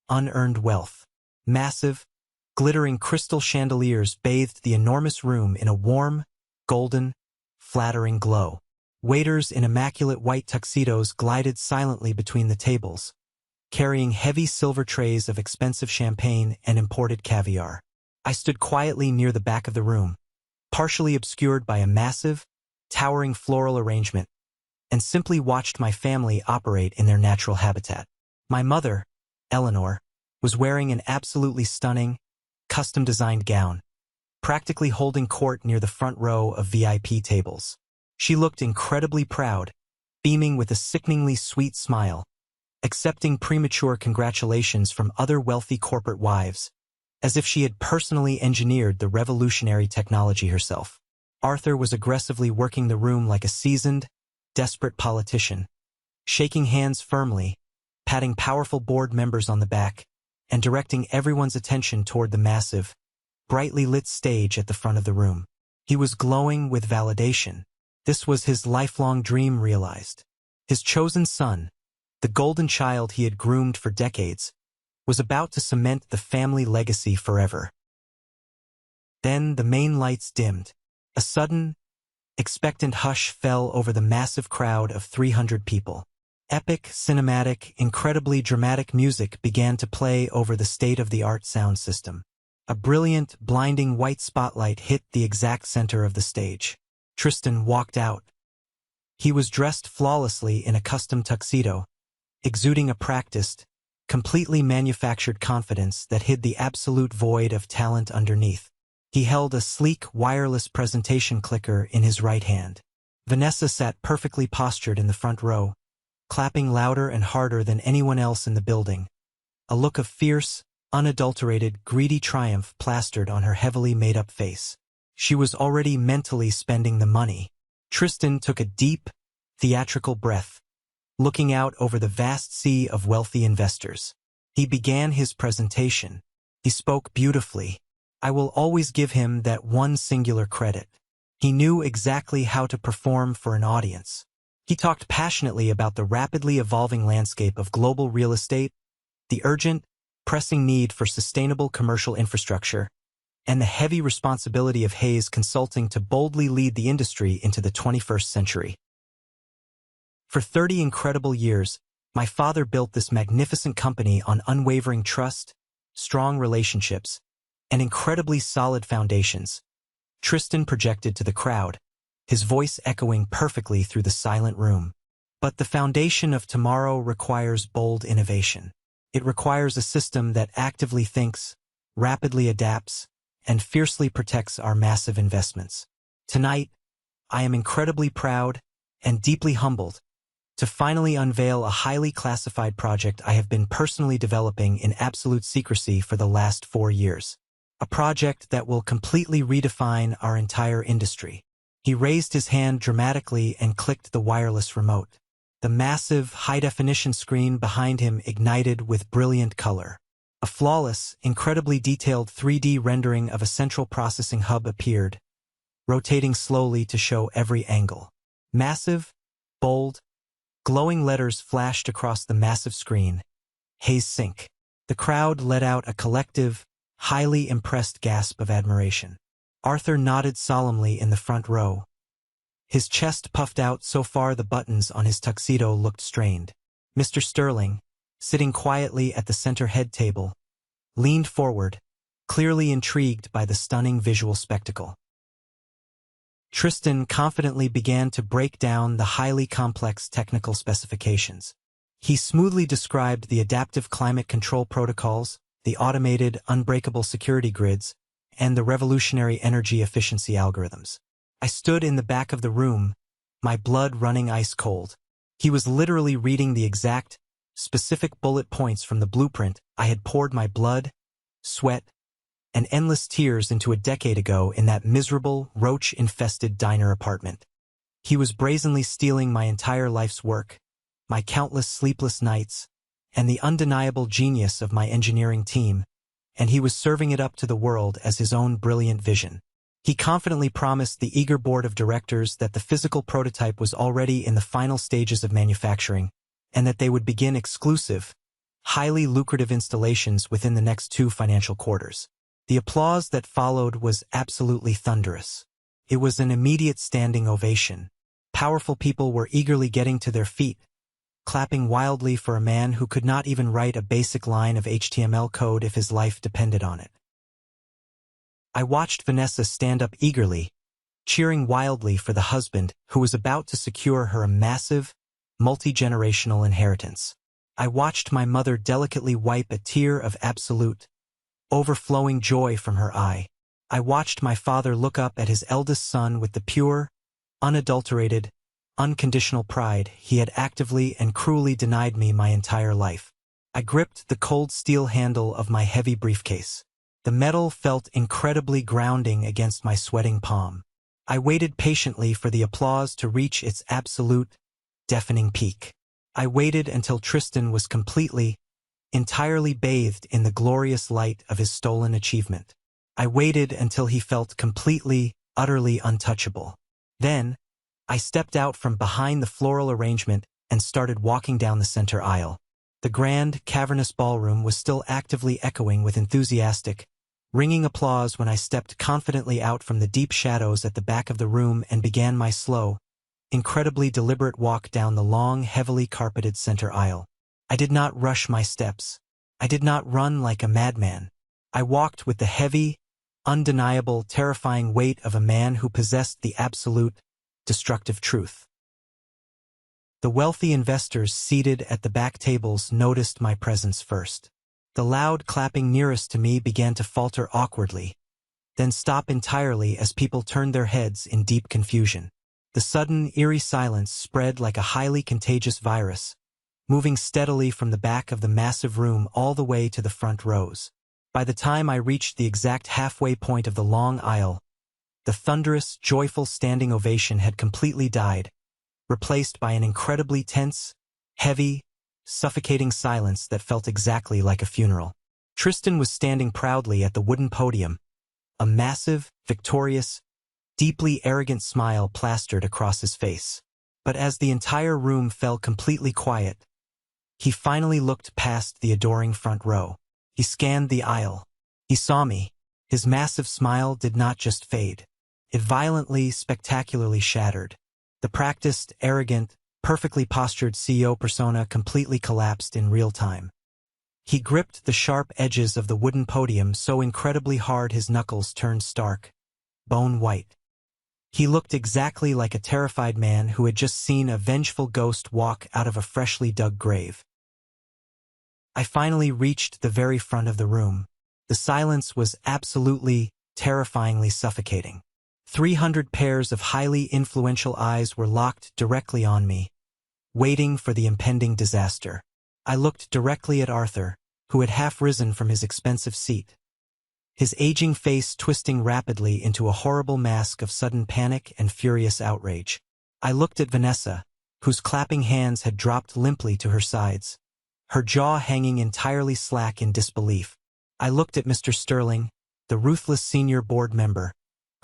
S1: unearned wealth. Massive, glittering crystal chandeliers bathed the enormous room in a warm, golden, flattering glow. Waiters in immaculate white tuxedos glided silently between the tables, carrying heavy silver trays of expensive champagne and imported caviar. I stood quietly near the back of the room, partially obscured by a massive, towering floral arrangement, and simply watched my family operate in their natural habitat. My mother, Eleanor, was wearing an absolutely stunning, custom-designed gown, practically holding court near the front row of VIP tables. She looked incredibly proud, beaming with a sickeningly sweet smile, accepting premature congratulations from other wealthy corporate wives, as if she had personally engineered the revolutionary technology herself. Arthur was aggressively working the room like a seasoned, desperate politician, shaking hands firmly, patting powerful board members on the back, and directing everyone's attention toward the massive, brightly lit stage at the front of the room. He was glowing with validation. This was his lifelong dream realized. His chosen son, the golden child he had groomed for decades, was about to cement the family legacy forever. Then the main lights dimmed. A sudden, expectant hush fell over the massive crowd of 300 people. Epic, cinematic, incredibly dramatic music began to play over the state-of-the-art sound system. A brilliant, blinding white spotlight hit the exact center of the stage. Tristan walked out. He was dressed flawlessly in a custom tuxedo, exuding a practiced, completely manufactured confidence that hid the absolute void of talent underneath. He held a sleek, wireless presentation clicker in his right hand. Vanessa sat perfectly postured in the front row, clapping louder and harder than anyone else in the building. A look of fierce, unadulterated, greedy triumph plastered on her heavily made-up face. She was already mentally spending the money. Tristan took a deep, theatrical breath, looking out over the vast sea of wealthy investors. He began his presentation. He spoke beautifully. I will always give him that one singular credit. He knew exactly how to perform for an audience. He talked passionately about the rapidly evolving landscape of global real estate, the urgent, pressing need for sustainable commercial infrastructure, and the heavy responsibility of Hayes Consulting to boldly lead the industry into the 21st century. For 30 incredible years, my father built this magnificent company on unwavering trust, strong relationships, and incredibly solid foundations. Tristan projected to the crowd, his voice echoing perfectly through the silent room. But the foundation of tomorrow requires bold innovation. It requires a system that actively thinks, rapidly adapts, and fiercely protects our massive investments. Tonight, I am incredibly proud and deeply humbled to finally unveil a highly classified project I have been personally developing in absolute secrecy for the last 4 years. A project that will completely redefine our entire industry. He raised his hand dramatically and clicked the wireless remote. The massive, high-definition screen behind him ignited with brilliant color. A flawless, incredibly detailed 3D rendering of a central processing hub appeared, rotating slowly to show every angle. Massive, bold, glowing letters flashed across the massive screen. Hayes Sync. The crowd let out a collective, highly impressed gasp of admiration. Arthur nodded solemnly in the front row. His chest puffed out so far the buttons on his tuxedo looked strained. Mr. Sterling, sitting quietly at the center head table, leaned forward, clearly intrigued by the stunning visual spectacle. Tristan confidently began to break down the highly complex technical specifications. He smoothly described the adaptive climate control protocols, the automated, unbreakable security grids, and the revolutionary energy efficiency algorithms. I stood in the back of the room, my blood running ice cold. He was literally reading the exact, specific bullet points from the blueprint I had poured my blood, sweat, and endless tears into a decade ago in that miserable, roach-infested diner apartment. He was brazenly stealing my entire life's work, my countless sleepless nights, and the undeniable genius of my engineering team, and he was serving it up to the world as his own brilliant vision. He confidently promised the eager board of directors that the physical prototype was already in the final stages of manufacturing, and that they would begin exclusive, highly lucrative installations within the next 2 financial quarters. The applause that followed was absolutely thunderous. It was an immediate standing ovation. Powerful people were eagerly getting to their feet, clapping wildly for a man who could not even write a basic line of HTML code if his life depended on it. I watched Vanessa stand up eagerly, cheering wildly for the husband who was about to secure her a massive, multi-generational inheritance. I watched my mother delicately wipe a tear of absolute, overflowing joy from her eye. I watched my father look up at his eldest son with the pure, unadulterated, unconditional pride he had actively and cruelly denied me my entire life. I gripped the cold steel handle of my heavy briefcase. The metal felt incredibly grounding against my sweating palm. I waited patiently for the applause to reach its absolute, deafening peak. I waited until Tristan was completely, entirely bathed in the glorious light of his stolen achievement. I waited until he felt completely, utterly untouchable. Then, I stepped out from behind the floral arrangement and started walking down the center aisle. The grand, cavernous ballroom was still actively echoing with enthusiastic, ringing applause when I stepped confidently out from the deep shadows at the back of the room and began my slow, incredibly deliberate walk down the long, heavily carpeted center aisle. I did not rush my steps. I did not run like a madman. I walked with the heavy, undeniable, terrifying weight of a man who possessed the absolute, destructive truth. The wealthy investors seated at the back tables noticed my presence first. The loud clapping nearest to me began to falter awkwardly, then stop entirely as people turned their heads in deep confusion. The sudden, eerie silence spread like a highly contagious virus, moving steadily from the back of the massive room all the way to the front rows. By the time I reached the exact halfway point of the long aisle, the thunderous, joyful standing ovation had completely died, replaced by an incredibly tense, heavy, suffocating silence that felt exactly like a funeral. Tristan was standing proudly at the wooden podium, a massive, victorious, deeply arrogant smile plastered across his face. But as the entire room fell completely quiet, he finally looked past the adoring front row. He scanned the aisle. He saw me. His massive smile did not just fade. It violently, spectacularly shattered. The practiced, arrogant, perfectly postured CEO persona completely collapsed in real time. He gripped the sharp edges of the wooden podium so incredibly hard his knuckles turned stark, bone white. He looked exactly like a terrified man who had just seen a vengeful ghost walk out of a freshly dug grave. I finally reached the very front of the room. The silence was absolutely, terrifyingly suffocating. 300 pairs of highly influential eyes were locked directly on me, waiting for the impending disaster. I looked directly at Arthur, who had half risen from his expensive seat, his aging face twisting rapidly into a horrible mask of sudden panic and furious outrage. I looked at Vanessa, whose clapping hands had dropped limply to her sides, her jaw hanging entirely slack in disbelief. I looked at Mr. Sterling, the ruthless senior board member,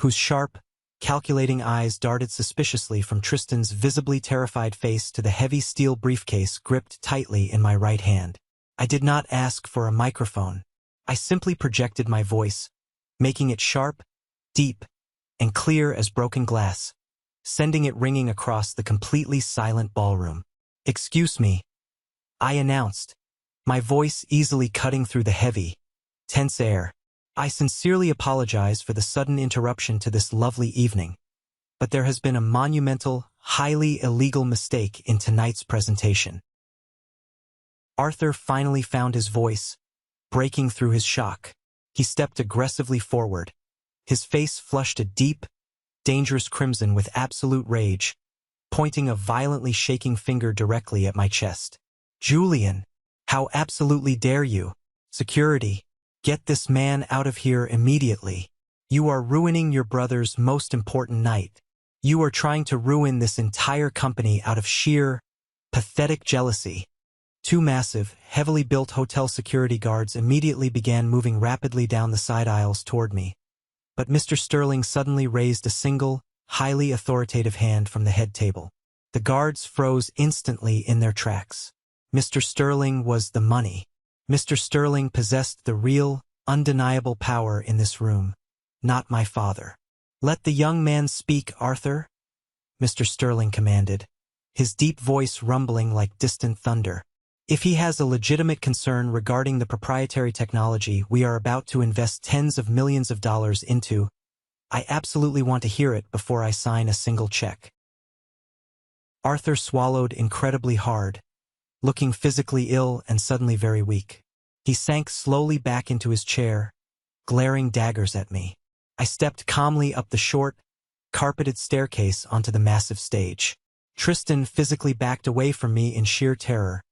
S1: whose sharp, calculating eyes darted suspiciously from Tristan's visibly terrified face to the heavy steel briefcase gripped tightly in my right hand. I did not ask for a microphone. I simply projected my voice, making it sharp, deep, and clear as broken glass, sending it ringing across the completely silent ballroom. "Excuse me," I announced, my voice easily cutting through the heavy, tense air. I sincerely apologize for the sudden interruption to this lovely evening, but there has been a monumental, highly illegal mistake in tonight's presentation. Arthur finally found his voice, breaking through his shock. He stepped aggressively forward. His face flushed a deep, dangerous crimson with absolute rage, pointing a violently shaking finger directly at my chest. "Julian, how absolutely dare you? Security, get this man out of here immediately. You are ruining your brother's most important night. You are trying to ruin this entire company out of sheer, pathetic jealousy." Two massive, heavily built hotel security guards immediately began moving rapidly down the side aisles toward me. But Mr. Sterling suddenly raised a single, highly authoritative hand from the head table. The guards froze instantly in their tracks. Mr. Sterling was the money. Mr. Sterling possessed the real, undeniable power in this room, not my father. "Let the young man speak, Arthur," Mr. Sterling commanded, his deep voice rumbling like distant thunder. "If he has a legitimate concern regarding the proprietary technology we are about to invest tens of millions of dollars into, I absolutely want to hear it before I sign a single check." Arthur swallowed incredibly hard, looking physically ill and suddenly very weak. He sank slowly back into his chair, glaring daggers at me. I stepped calmly up the short, carpeted staircase onto the massive stage. Tristan physically backed away from me in sheer terror,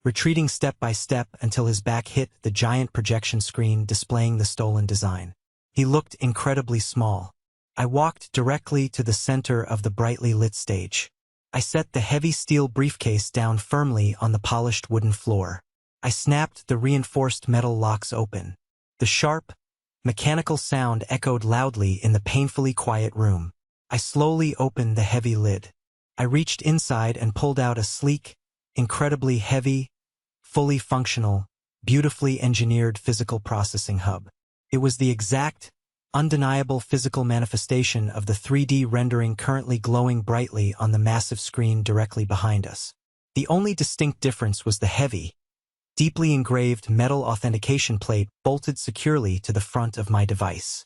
S1: retreating step by step until his back hit the giant projection screen displaying the stolen design. He looked incredibly small. I walked directly to the center of the brightly lit stage. I set the heavy steel briefcase down firmly on the polished wooden floor. I snapped the reinforced metal locks open. The sharp, mechanical sound echoed loudly in the painfully quiet room. I slowly opened the heavy lid. I reached inside and pulled out a sleek, incredibly heavy, fully functional, beautifully engineered physical processing hub. It was the exact, undeniable physical manifestation of the 3D rendering currently glowing brightly on the massive screen directly behind us. The only distinct difference was the heavy, deeply engraved metal authentication plate bolted securely to the front of my device.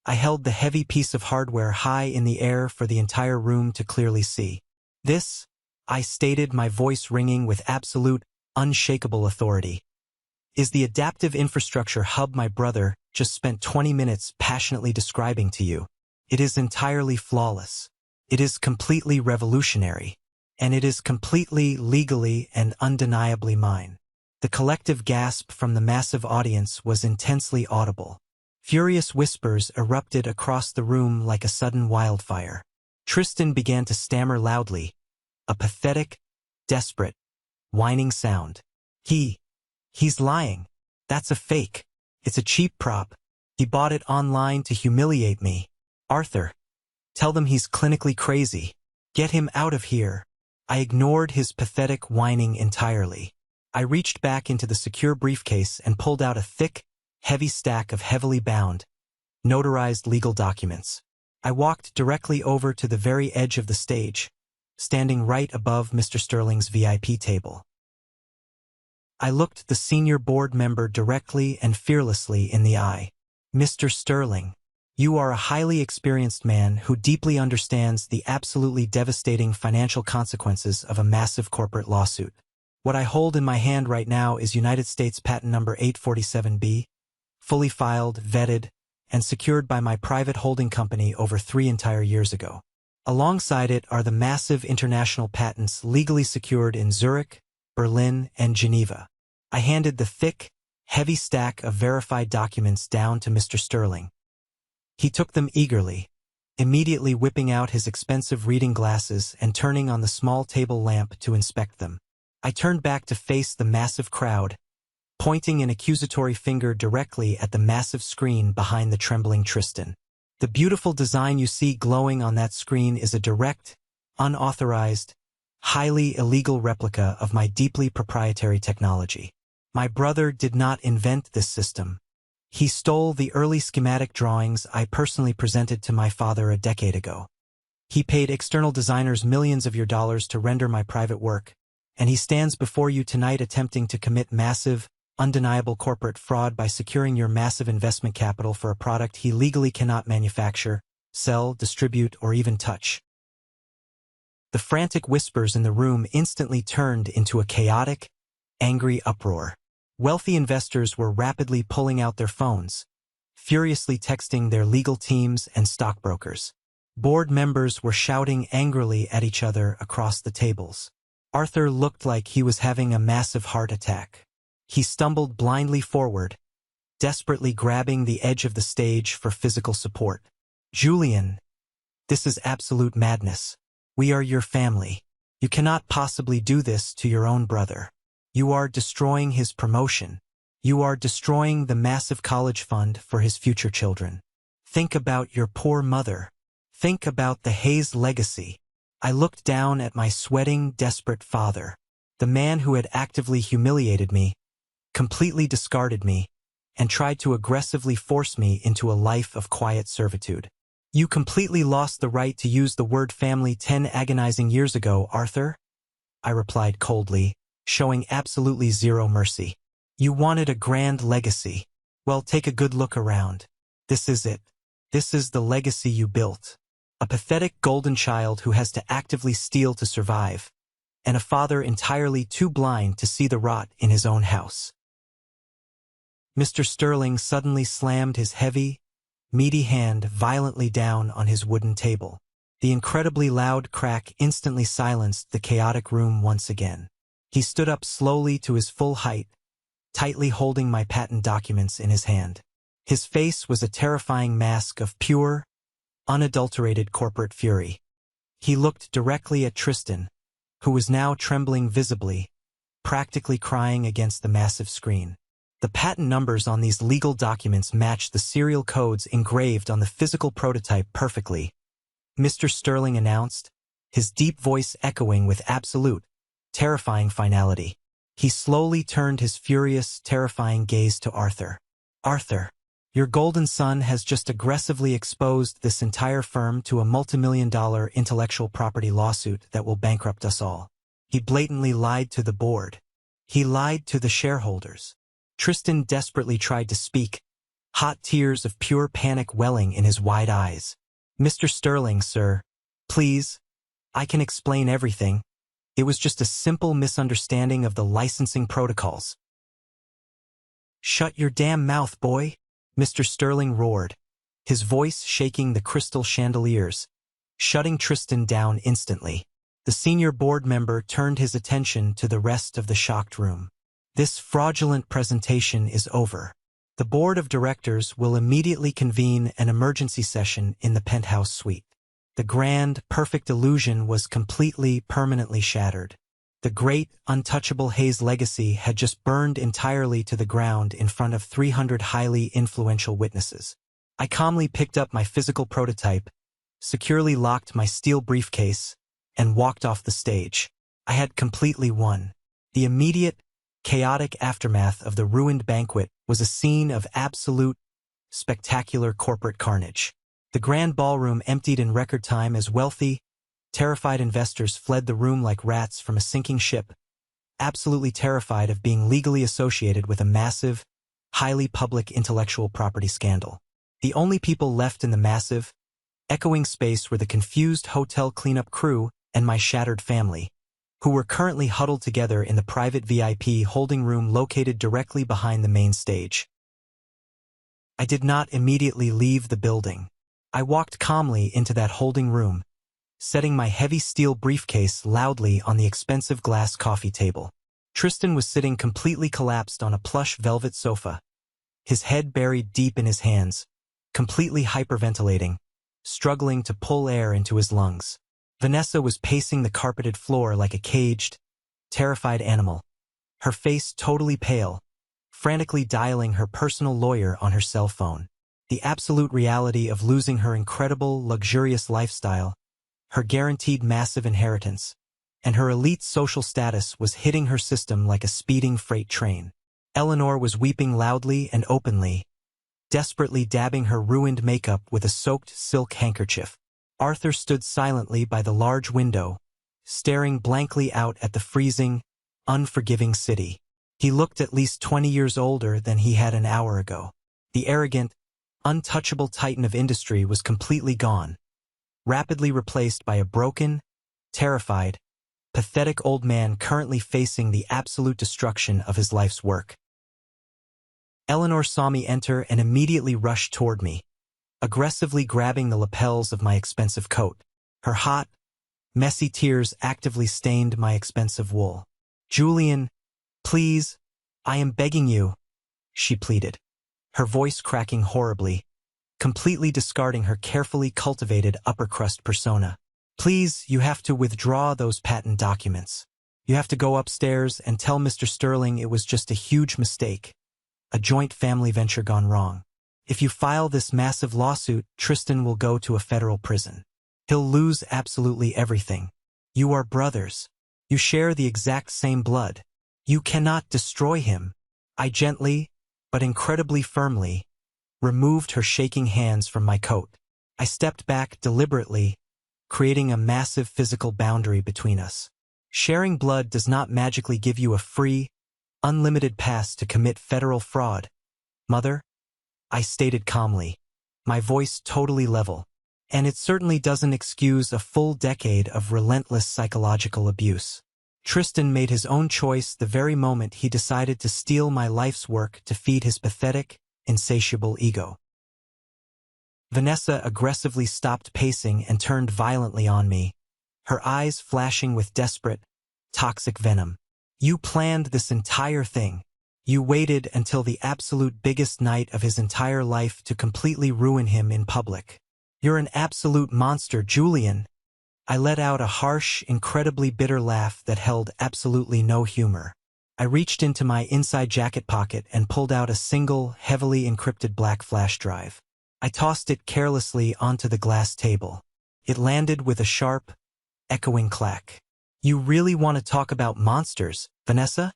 S1: I held the heavy piece of hardware high in the air for the entire room to clearly see. "This," I stated, my voice ringing with absolute, unshakable authority, "is the adaptive infrastructure hub my brother just spent 20 minutes passionately describing to you. It is entirely flawless. It is completely revolutionary. And it is completely, legally, and undeniably mine." The collective gasp from the massive audience was intensely audible. Furious whispers erupted across the room like a sudden wildfire. Tristan began to stammer loudly, a pathetic, desperate, whining sound. He's lying. That's a fake. It's a cheap prop. He bought it online to humiliate me. Arthur, tell them he's clinically crazy. Get him out of here." I ignored his pathetic whining entirely. I reached back into the secure briefcase and pulled out a thick, heavy stack of heavily bound, notarized legal documents. I walked directly over to the very edge of the stage, standing right above Mr. Sterling's VIP table. I looked the senior board member directly and fearlessly in the eye. "Mr. Sterling, you are a highly experienced man who deeply understands the absolutely devastating financial consequences of a massive corporate lawsuit. What I hold in my hand right now is United States Patent Number 847B, fully filed, vetted, and secured by my private holding company over 3 entire years ago. Alongside it are the massive international patents legally secured in Zurich, Berlin, and Geneva." I handed the thick, heavy stack of verified documents down to Mr. Sterling. He took them eagerly, immediately whipping out his expensive reading glasses and turning on the small table lamp to inspect them. I turned back to face the massive crowd, pointing an accusatory finger directly at the massive screen behind the trembling Tristan. "The beautiful design you see glowing on that screen is a direct, unauthorized, highly illegal replica of my deeply proprietary technology. My brother did not invent this system. He stole the early schematic drawings I personally presented to my father a decade ago. He paid external designers millions of your dollars to render my private work, and he stands before you tonight attempting to commit massive, undeniable corporate fraud by securing your massive investment capital for a product he legally cannot manufacture, sell, distribute, or even touch. The frantic whispers in the room instantly turned into a chaotic, angry uproar. Wealthy investors were rapidly pulling out their phones, furiously texting their legal teams and stockbrokers. Board members were shouting angrily at each other across the tables. Arthur looked like he was having a massive heart attack. He stumbled blindly forward, desperately grabbing the edge of the stage for physical support. "Julian, this is absolute madness. We are your family. You cannot possibly do this to your own brother. You are destroying his promotion. You are destroying the massive college fund for his future children. Think about your poor mother. Think about the Hayes legacy." I looked down at my sweating, desperate father, the man who had actively humiliated me, completely discarded me, and tried to aggressively force me into a life of quiet servitude. "You completely lost the right to use the word family 10 agonizing years ago, Arthur," I replied coldly, showing absolutely zero mercy. "You wanted a grand legacy. Well, take a good look around. This is it. This is the legacy you built. A pathetic golden child who has to actively steal to survive, and a father entirely too blind to see the rot in his own house." Mr. Sterling suddenly slammed his heavy, meaty hand violently down on his wooden table. The incredibly loud crack instantly silenced the chaotic room once again. He stood up slowly to his full height, tightly holding my patent documents in his hand. His face was a terrifying mask of pure, unadulterated corporate fury. He looked directly at Tristan, who was now trembling visibly, practically crying against the massive screen. The patent numbers on these legal documents matched the serial codes engraved on the physical prototype perfectly, Mr. Sterling announced, his deep voice echoing with absolute, terrifying finality. He slowly turned his furious, terrifying gaze to Arthur. "Arthur, your golden son has just aggressively exposed this entire firm to a multimillion-dollar intellectual property lawsuit that will bankrupt us all. He blatantly lied to the board. He lied to the shareholders." Tristan desperately tried to speak, hot tears of pure panic welling in his wide eyes. "Mr. Sterling, sir, please, I can explain everything. It was just a simple misunderstanding of the licensing protocols." "Shut your damn mouth, boy," Mr. Sterling roared, his voice shaking the crystal chandeliers, shutting Tristan down instantly. The senior board member turned his attention to the rest of the shocked room. "This fraudulent presentation is over. The board of directors will immediately convene an emergency session in the penthouse suite." The grand, perfect illusion was completely, permanently shattered. The great, untouchable Hayes legacy had just burned entirely to the ground in front of 300 highly influential witnesses. I calmly picked up my physical prototype, securely locked my steel briefcase, and walked off the stage. I had completely won. The immediate, chaotic aftermath of the ruined banquet was a scene of absolute, spectacular corporate carnage. The grand ballroom emptied in record time as wealthy, terrified investors fled the room like rats from a sinking ship, absolutely terrified of being legally associated with a massive, highly public intellectual property scandal. The only people left in the massive, echoing space were the confused hotel cleanup crew and my shattered family, who were currently huddled together in the private VIP holding room located directly behind the main stage. I did not immediately leave the building. I walked calmly into that holding room, setting my heavy steel briefcase loudly on the expensive glass coffee table. Tristan was sitting completely collapsed on a plush velvet sofa, his head buried deep in his hands, completely hyperventilating, struggling to pull air into his lungs. Vanessa was pacing the carpeted floor like a caged, terrified animal, her face totally pale, frantically dialing her personal lawyer on her cell phone. The absolute reality of losing her incredible, luxurious lifestyle, her guaranteed massive inheritance, and her elite social status was hitting her system like a speeding freight train. Eleanor was weeping loudly and openly, desperately dabbing her ruined makeup with a soaked silk handkerchief. Arthur stood silently by the large window, staring blankly out at the freezing, unforgiving city. He looked at least 20 years older than he had an hour ago. The arrogant, untouchable titan of industry was completely gone, rapidly replaced by a broken, terrified, pathetic old man currently facing the absolute destruction of his life's work. Eleanor saw me enter and immediately rushed toward me, aggressively grabbing the lapels of my expensive coat. Her hot, messy tears actively stained my expensive wool. "Julian, please, I am begging you," she pleaded, her voice cracking horribly, completely discarding her carefully cultivated upper-crust persona. "Please, you have to withdraw those patent documents. You have to go upstairs and tell Mr. Sterling it was just a huge mistake, a joint family venture gone wrong. If you file this massive lawsuit, Tristan will go to a federal prison. He'll lose absolutely everything. You are brothers. You share the exact same blood. You cannot destroy him." I gently, but incredibly firmly, removed her shaking hands from my coat. I stepped back deliberately, creating a massive physical boundary between us. Sharing blood does not magically give you a free, unlimited pass to commit federal fraud, Mother, I stated calmly, my voice totally level. And it certainly doesn't excuse a full decade of relentless psychological abuse. Tristan made his own choice the very moment he decided to steal my life's work to feed his pathetic, insatiable ego. Vanessa aggressively stopped pacing and turned violently on me, her eyes flashing with desperate, toxic venom. "You planned this entire thing. You waited until the absolute biggest night of his entire life to completely ruin him in public. You're an absolute monster, Julian." I let out a harsh, incredibly bitter laugh that held absolutely no humor. I reached into my inside jacket pocket and pulled out a single, heavily encrypted black flash drive. I tossed it carelessly onto the glass table. It landed with a sharp, echoing clack. "You really want to talk about monsters, Vanessa?"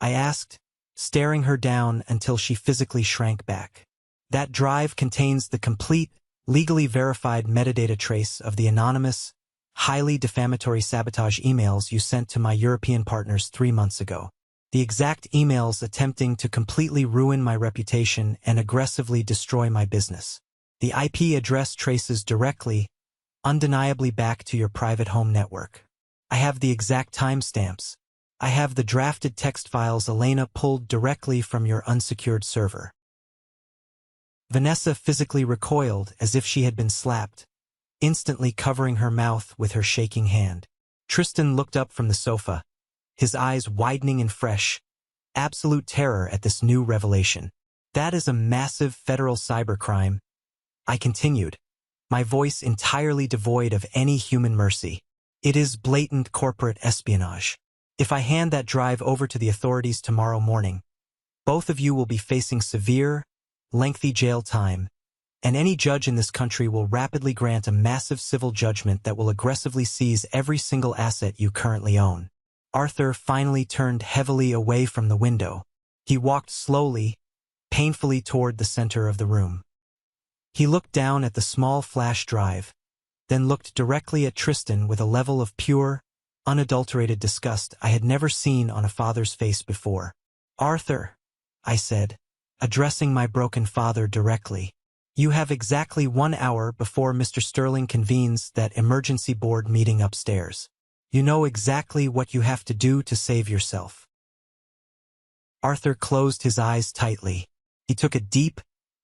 S1: I asked, staring her down until she physically shrank back. "That drive contains the complete, legally verified metadata trace of the anonymous, highly defamatory sabotage emails you sent to my European partners 3 months ago. The exact emails attempting to completely ruin my reputation and aggressively destroy my business. The IP address traces directly, undeniably back to your private home network. I have the exact timestamps. I have the drafted text files Elena pulled directly from your unsecured server." Vanessa physically recoiled as if she had been slapped, instantly covering her mouth with her shaking hand. Tristan looked up from the sofa, his eyes widening in fresh, absolute terror at this new revelation. "That is a massive federal cybercrime," I continued, my voice entirely devoid of any human mercy. "It is blatant corporate espionage. If I hand that drive over to the authorities tomorrow morning, both of you will be facing severe, lengthy jail time, and any judge in this country will rapidly grant a massive civil judgment that will aggressively seize every single asset you currently own." Arthur finally turned heavily away from the window. He walked slowly, painfully toward the center of the room. He looked down at the small flash drive, then looked directly at Tristan with a level of pure, unadulterated disgust I had never seen on a father's face before. "Arthur," I said, addressing my broken father directly, "you have exactly 1 hour before Mr. Sterling convenes that emergency board meeting upstairs. You know exactly what you have to do to save yourself." Arthur closed his eyes tightly. He took a deep,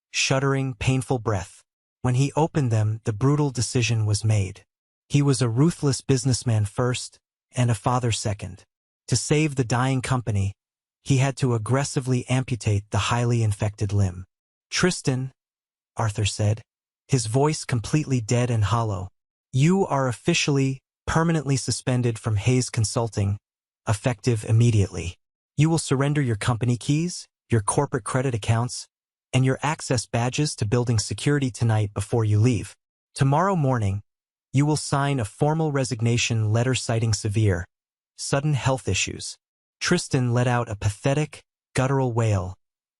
S1: shuddering, painful breath. When he opened them, the brutal decision was made. He was a ruthless businessman first, and a father second. To save the dying company, he had to aggressively amputate the highly infected limb. "Tristan," Arthur said, his voice completely dead and hollow, "you are officially, permanently suspended from Hayes Consulting, effective immediately. You will surrender your company keys, your corporate credit accounts, and your access badges to building security tonight before you leave. Tomorrow morning, you will sign a formal resignation letter citing severe, sudden health issues." Tristan let out a pathetic, guttural wail,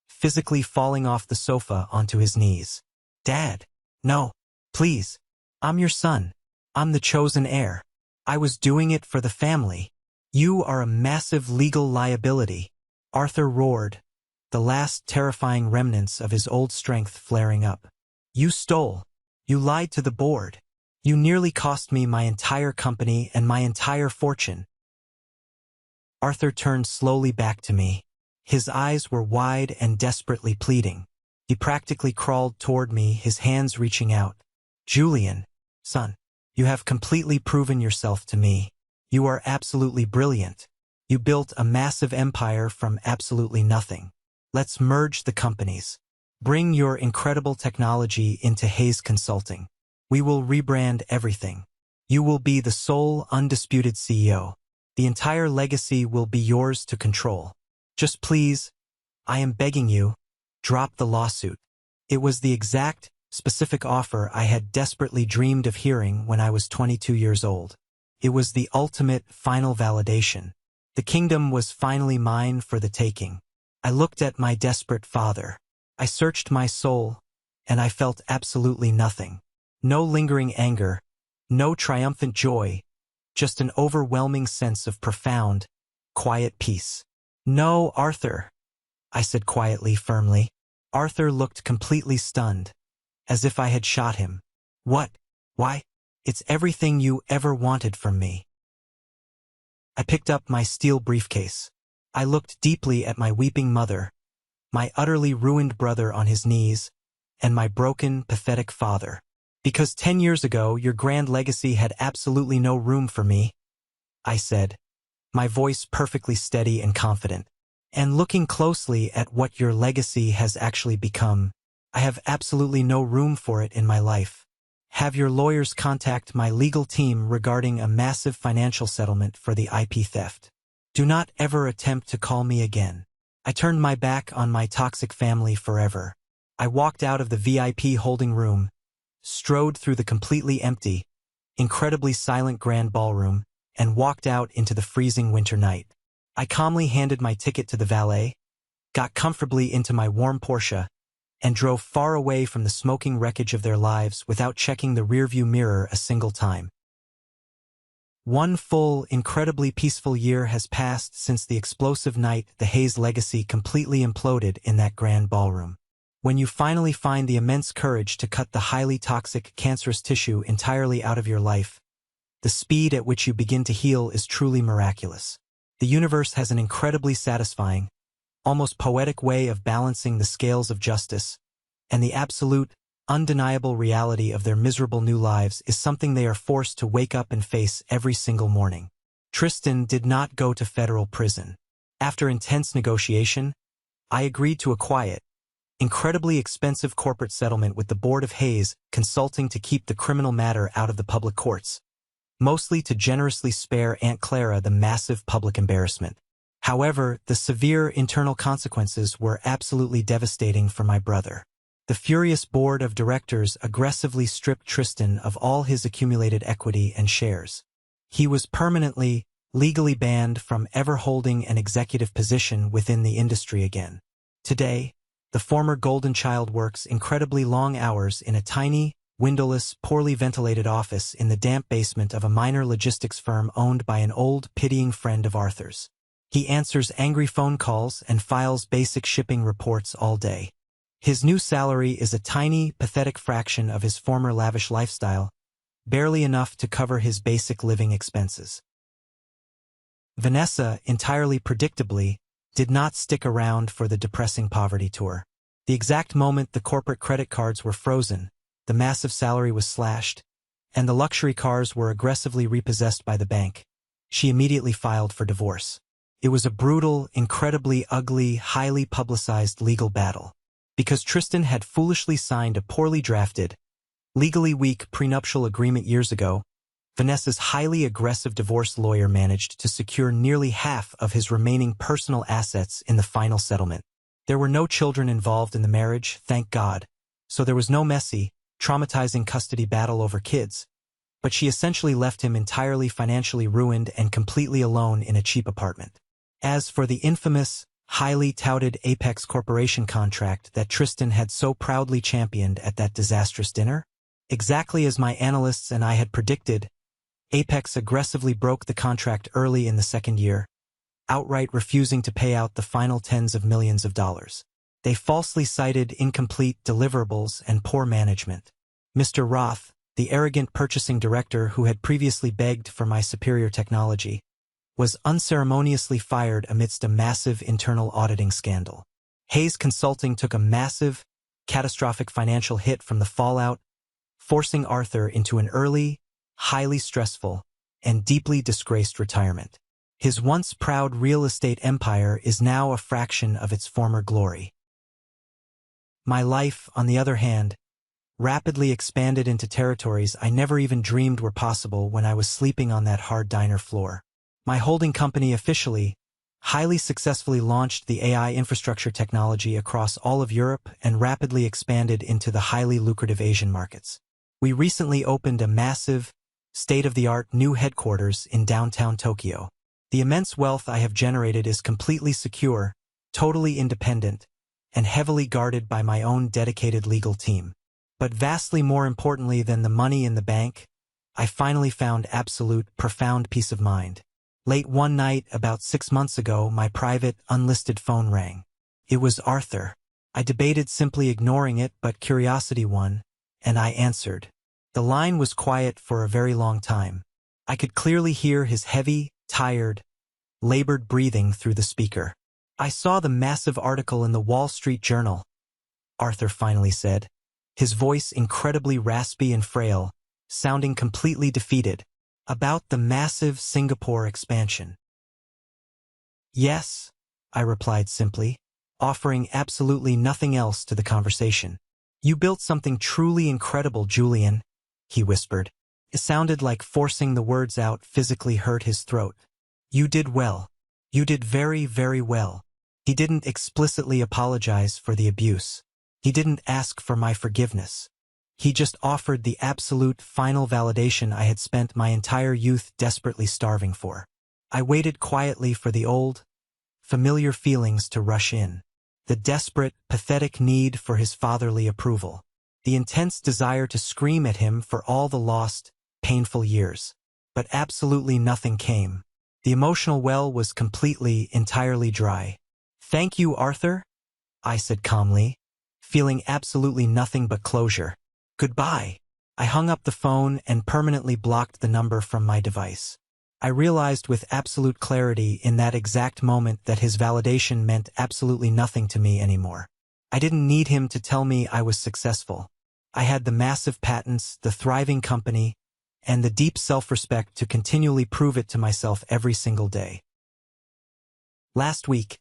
S1: physically falling off the sofa onto his knees. "Dad, no, please. I'm your son. I'm the chosen heir. I was doing it for the family. You are a massive legal liability. Arthur roared, the last terrifying remnants of his old strength flaring up. You stole. You lied to the board. You nearly cost me my entire company and my entire fortune. Arthur turned slowly back to me. His eyes were wide and desperately pleading. He practically crawled toward me, his hands reaching out. Julian, son, you have completely proven yourself to me. You are absolutely brilliant. You built a massive empire from absolutely nothing. Let's merge the companies. Bring your incredible technology into Hayes Consulting. We will rebrand everything. You will be the sole, undisputed CEO. The entire legacy will be yours to control. Just please, I am begging you, drop the lawsuit. It was the exact, specific offer I had desperately dreamed of hearing when I was 22 years old. It was the ultimate, final validation. The kingdom was finally mine for the taking. I looked at my desperate father. I searched my soul, and I felt absolutely nothing. No lingering anger, no triumphant joy, just an overwhelming sense of profound, quiet peace. No, Arthur, I said quietly, firmly. Arthur looked completely stunned, as if I had shot him. What? Why? It's everything you ever wanted from me. I picked up my steel briefcase. I looked deeply at my weeping mother, my utterly ruined brother on his knees, and my broken, pathetic father. Because 10 years ago, your grand legacy had absolutely no room for me, I said, my voice perfectly steady and confident. And looking closely at what your legacy has actually become, I have absolutely no room for it in my life. Have your lawyers contact my legal team regarding a massive financial settlement for the IP theft. Do not ever attempt to call me again. I turned my back on my toxic family forever. I walked out of the VIP holding room, strode through the completely empty, incredibly silent grand ballroom, and walked out into the freezing winter night. I calmly handed my ticket to the valet, got comfortably into my warm Porsche, and drove far away from the smoking wreckage of their lives without checking the rearview mirror a single time. One full, incredibly peaceful year has passed since the explosive night the Hayes legacy completely imploded in that grand ballroom. When you finally find the immense courage to cut the highly toxic, cancerous tissue entirely out of your life, the speed at which you begin to heal is truly miraculous. The universe has an incredibly satisfying, almost poetic way of balancing the scales of justice, and the absolute, undeniable reality of their miserable new lives is something they are forced to wake up and face every single morning. Tristan did not go to federal prison. After intense negotiation, I agreed to a quiet, incredibly expensive corporate settlement with the board of Hayes Consulting to keep the criminal matter out of the public courts, mostly to generously spare Aunt Clara the massive public embarrassment. However, the severe internal consequences were absolutely devastating for my brother. The furious board of directors aggressively stripped Tristan of all his accumulated equity and shares. He was permanently, legally banned from ever holding an executive position within the industry again. Today, the former golden child works incredibly long hours in a tiny, windowless, poorly ventilated office in the damp basement of a minor logistics firm owned by an old, pitying friend of Arthur's. He answers angry phone calls and files basic shipping reports all day. His new salary is a tiny, pathetic fraction of his former lavish lifestyle, barely enough to cover his basic living expenses. Vanessa, entirely predictably, did not stick around for the depressing poverty tour. The exact moment the corporate credit cards were frozen, the massive salary was slashed, and the luxury cars were aggressively repossessed by the bank, she immediately filed for divorce. It was a brutal, incredibly ugly, highly publicized legal battle. Because Tristan had foolishly signed a poorly drafted, legally weak prenuptial agreement years ago, Vanessa's highly aggressive divorce lawyer managed to secure nearly half of his remaining personal assets in the final settlement. There were no children involved in the marriage, thank God, so there was no messy, traumatizing custody battle over kids, but she essentially left him entirely financially ruined and completely alone in a cheap apartment. As for the infamous, highly touted Apex Corporation contract that Tristan had so proudly championed at that disastrous dinner, exactly as my analysts and I had predicted, Apex aggressively broke the contract early in the second year, outright refusing to pay out the final tens of millions of dollars. They falsely cited incomplete deliverables and poor management. Mr. Roth, the arrogant purchasing director who had previously begged for my superior technology, was unceremoniously fired amidst a massive internal auditing scandal. Hayes Consulting took a massive, catastrophic financial hit from the fallout, forcing Arthur into an early, highly stressful, and deeply disgraced retirement. His once proud real estate empire is now a fraction of its former glory. My life, on the other hand, rapidly expanded into territories I never even dreamed were possible when I was sleeping on that hard diner floor. My holding company officially, highly successfully launched the AI infrastructure technology across all of Europe and rapidly expanded into the highly lucrative Asian markets. We recently opened a massive, state-of-the-art new headquarters in downtown Tokyo. The immense wealth I have generated is completely secure, totally independent, and heavily guarded by my own dedicated legal team. But vastly more importantly than the money in the bank, I finally found absolute, profound peace of mind. Late one night, about 6 months ago, my private, unlisted phone rang. It was Arthur. I debated simply ignoring it, but curiosity won, and I answered. The line was quiet for a very long time. I could clearly hear his heavy, tired, labored breathing through the speaker. "I saw the massive article in the Wall Street Journal," Arthur finally said, his voice incredibly raspy and frail, sounding completely defeated, "about the massive Singapore expansion." "Yes," I replied simply, offering absolutely nothing else to the conversation. "You built something truly incredible, Julian," he whispered. It sounded like forcing the words out physically hurt his throat. "You did well. You did very, very well." He didn't explicitly apologize for the abuse. He didn't ask for my forgiveness. He just offered the absolute final validation I had spent my entire youth desperately starving for. I waited quietly for the old, familiar feelings to rush in. The desperate, pathetic need for his fatherly approval. The intense desire to scream at him for all the lost, painful years. But absolutely nothing came. The emotional well was completely, entirely dry. "Thank you, Arthur," I said calmly, feeling absolutely nothing but closure. "Goodbye." I hung up the phone and permanently blocked the number from my device. I realized with absolute clarity in that exact moment that his validation meant absolutely nothing to me anymore. I didn't need him to tell me I was successful. I had the massive patents, the thriving company, and the deep self-respect to continually prove it to myself every single day. Last week,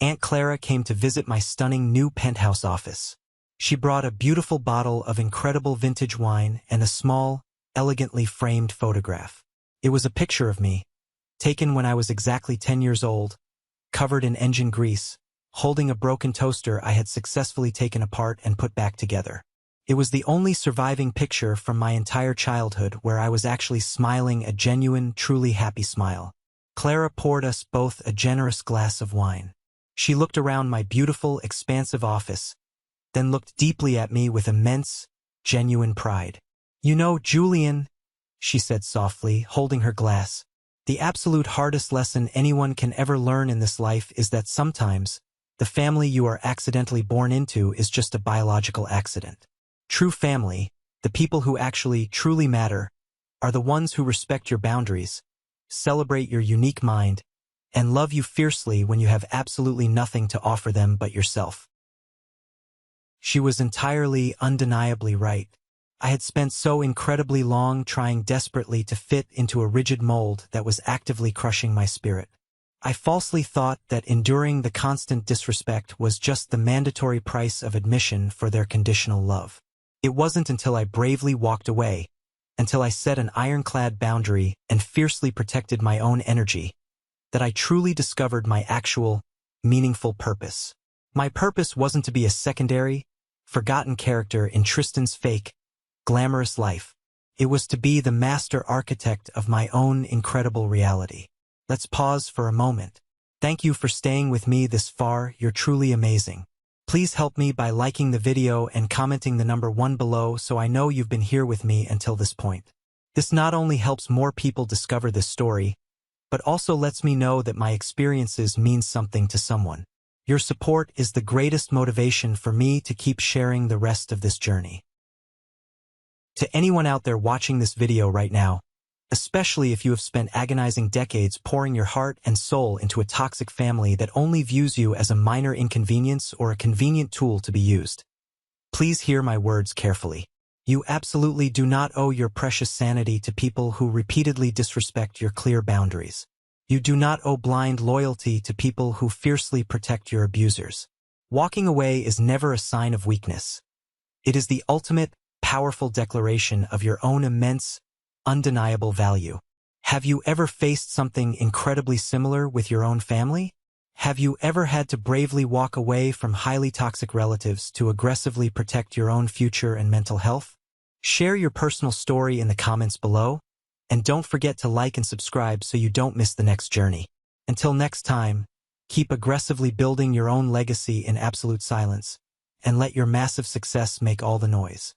S1: Aunt Clara came to visit my stunning new penthouse office. She brought a beautiful bottle of incredible vintage wine and a small, elegantly framed photograph. It was a picture of me, taken when I was exactly 10 years old, covered in engine grease, holding a broken toaster I had successfully taken apart and put back together. It was the only surviving picture from my entire childhood where I was actually smiling a genuine, truly happy smile. Clara poured us both a generous glass of wine. She looked around my beautiful, expansive office, then looked deeply at me with immense, genuine pride. "You know, Julian," she said softly, holding her glass, "the absolute hardest lesson anyone can ever learn in this life is that sometimes the family you are accidentally born into is just a biological accident. True family, the people who actually, truly matter, are the ones who respect your boundaries, celebrate your unique mind, and love you fiercely when you have absolutely nothing to offer them but yourself." She was entirely, undeniably right. I had spent so incredibly long trying desperately to fit into a rigid mold that was actively crushing my spirit. I falsely thought that enduring the constant disrespect was just the mandatory price of admission for their conditional love. It wasn't until I bravely walked away, until I set an ironclad boundary and fiercely protected my own energy, that I truly discovered my actual, meaningful purpose. My purpose wasn't to be a secondary, forgotten character in Tristan's fake, glamorous life. It was to be the master architect of my own incredible reality. Let's pause for a moment. Thank you for staying with me this far. You're truly amazing. Please help me by liking the video and commenting the number 1 below so I know you've been here with me until this point. This not only helps more people discover this story, but also lets me know that my experiences mean something to someone. Your support is the greatest motivation for me to keep sharing the rest of this journey. To anyone out there watching this video right now, especially if you have spent agonizing decades pouring your heart and soul into a toxic family that only views you as a minor inconvenience or a convenient tool to be used, please hear my words carefully. You absolutely do not owe your precious sanity to people who repeatedly disrespect your clear boundaries. You do not owe blind loyalty to people who fiercely protect your abusers. Walking away is never a sign of weakness. It is the ultimate, powerful declaration of your own immense, undeniable value. Have you ever faced something incredibly similar with your own family? Have you ever had to bravely walk away from highly toxic relatives to aggressively protect your own future and mental health? Share your personal story in the comments below, and don't forget to like and subscribe so you don't miss the next journey. Until next time, keep aggressively building your own legacy in absolute silence, and let your massive success make all the noise.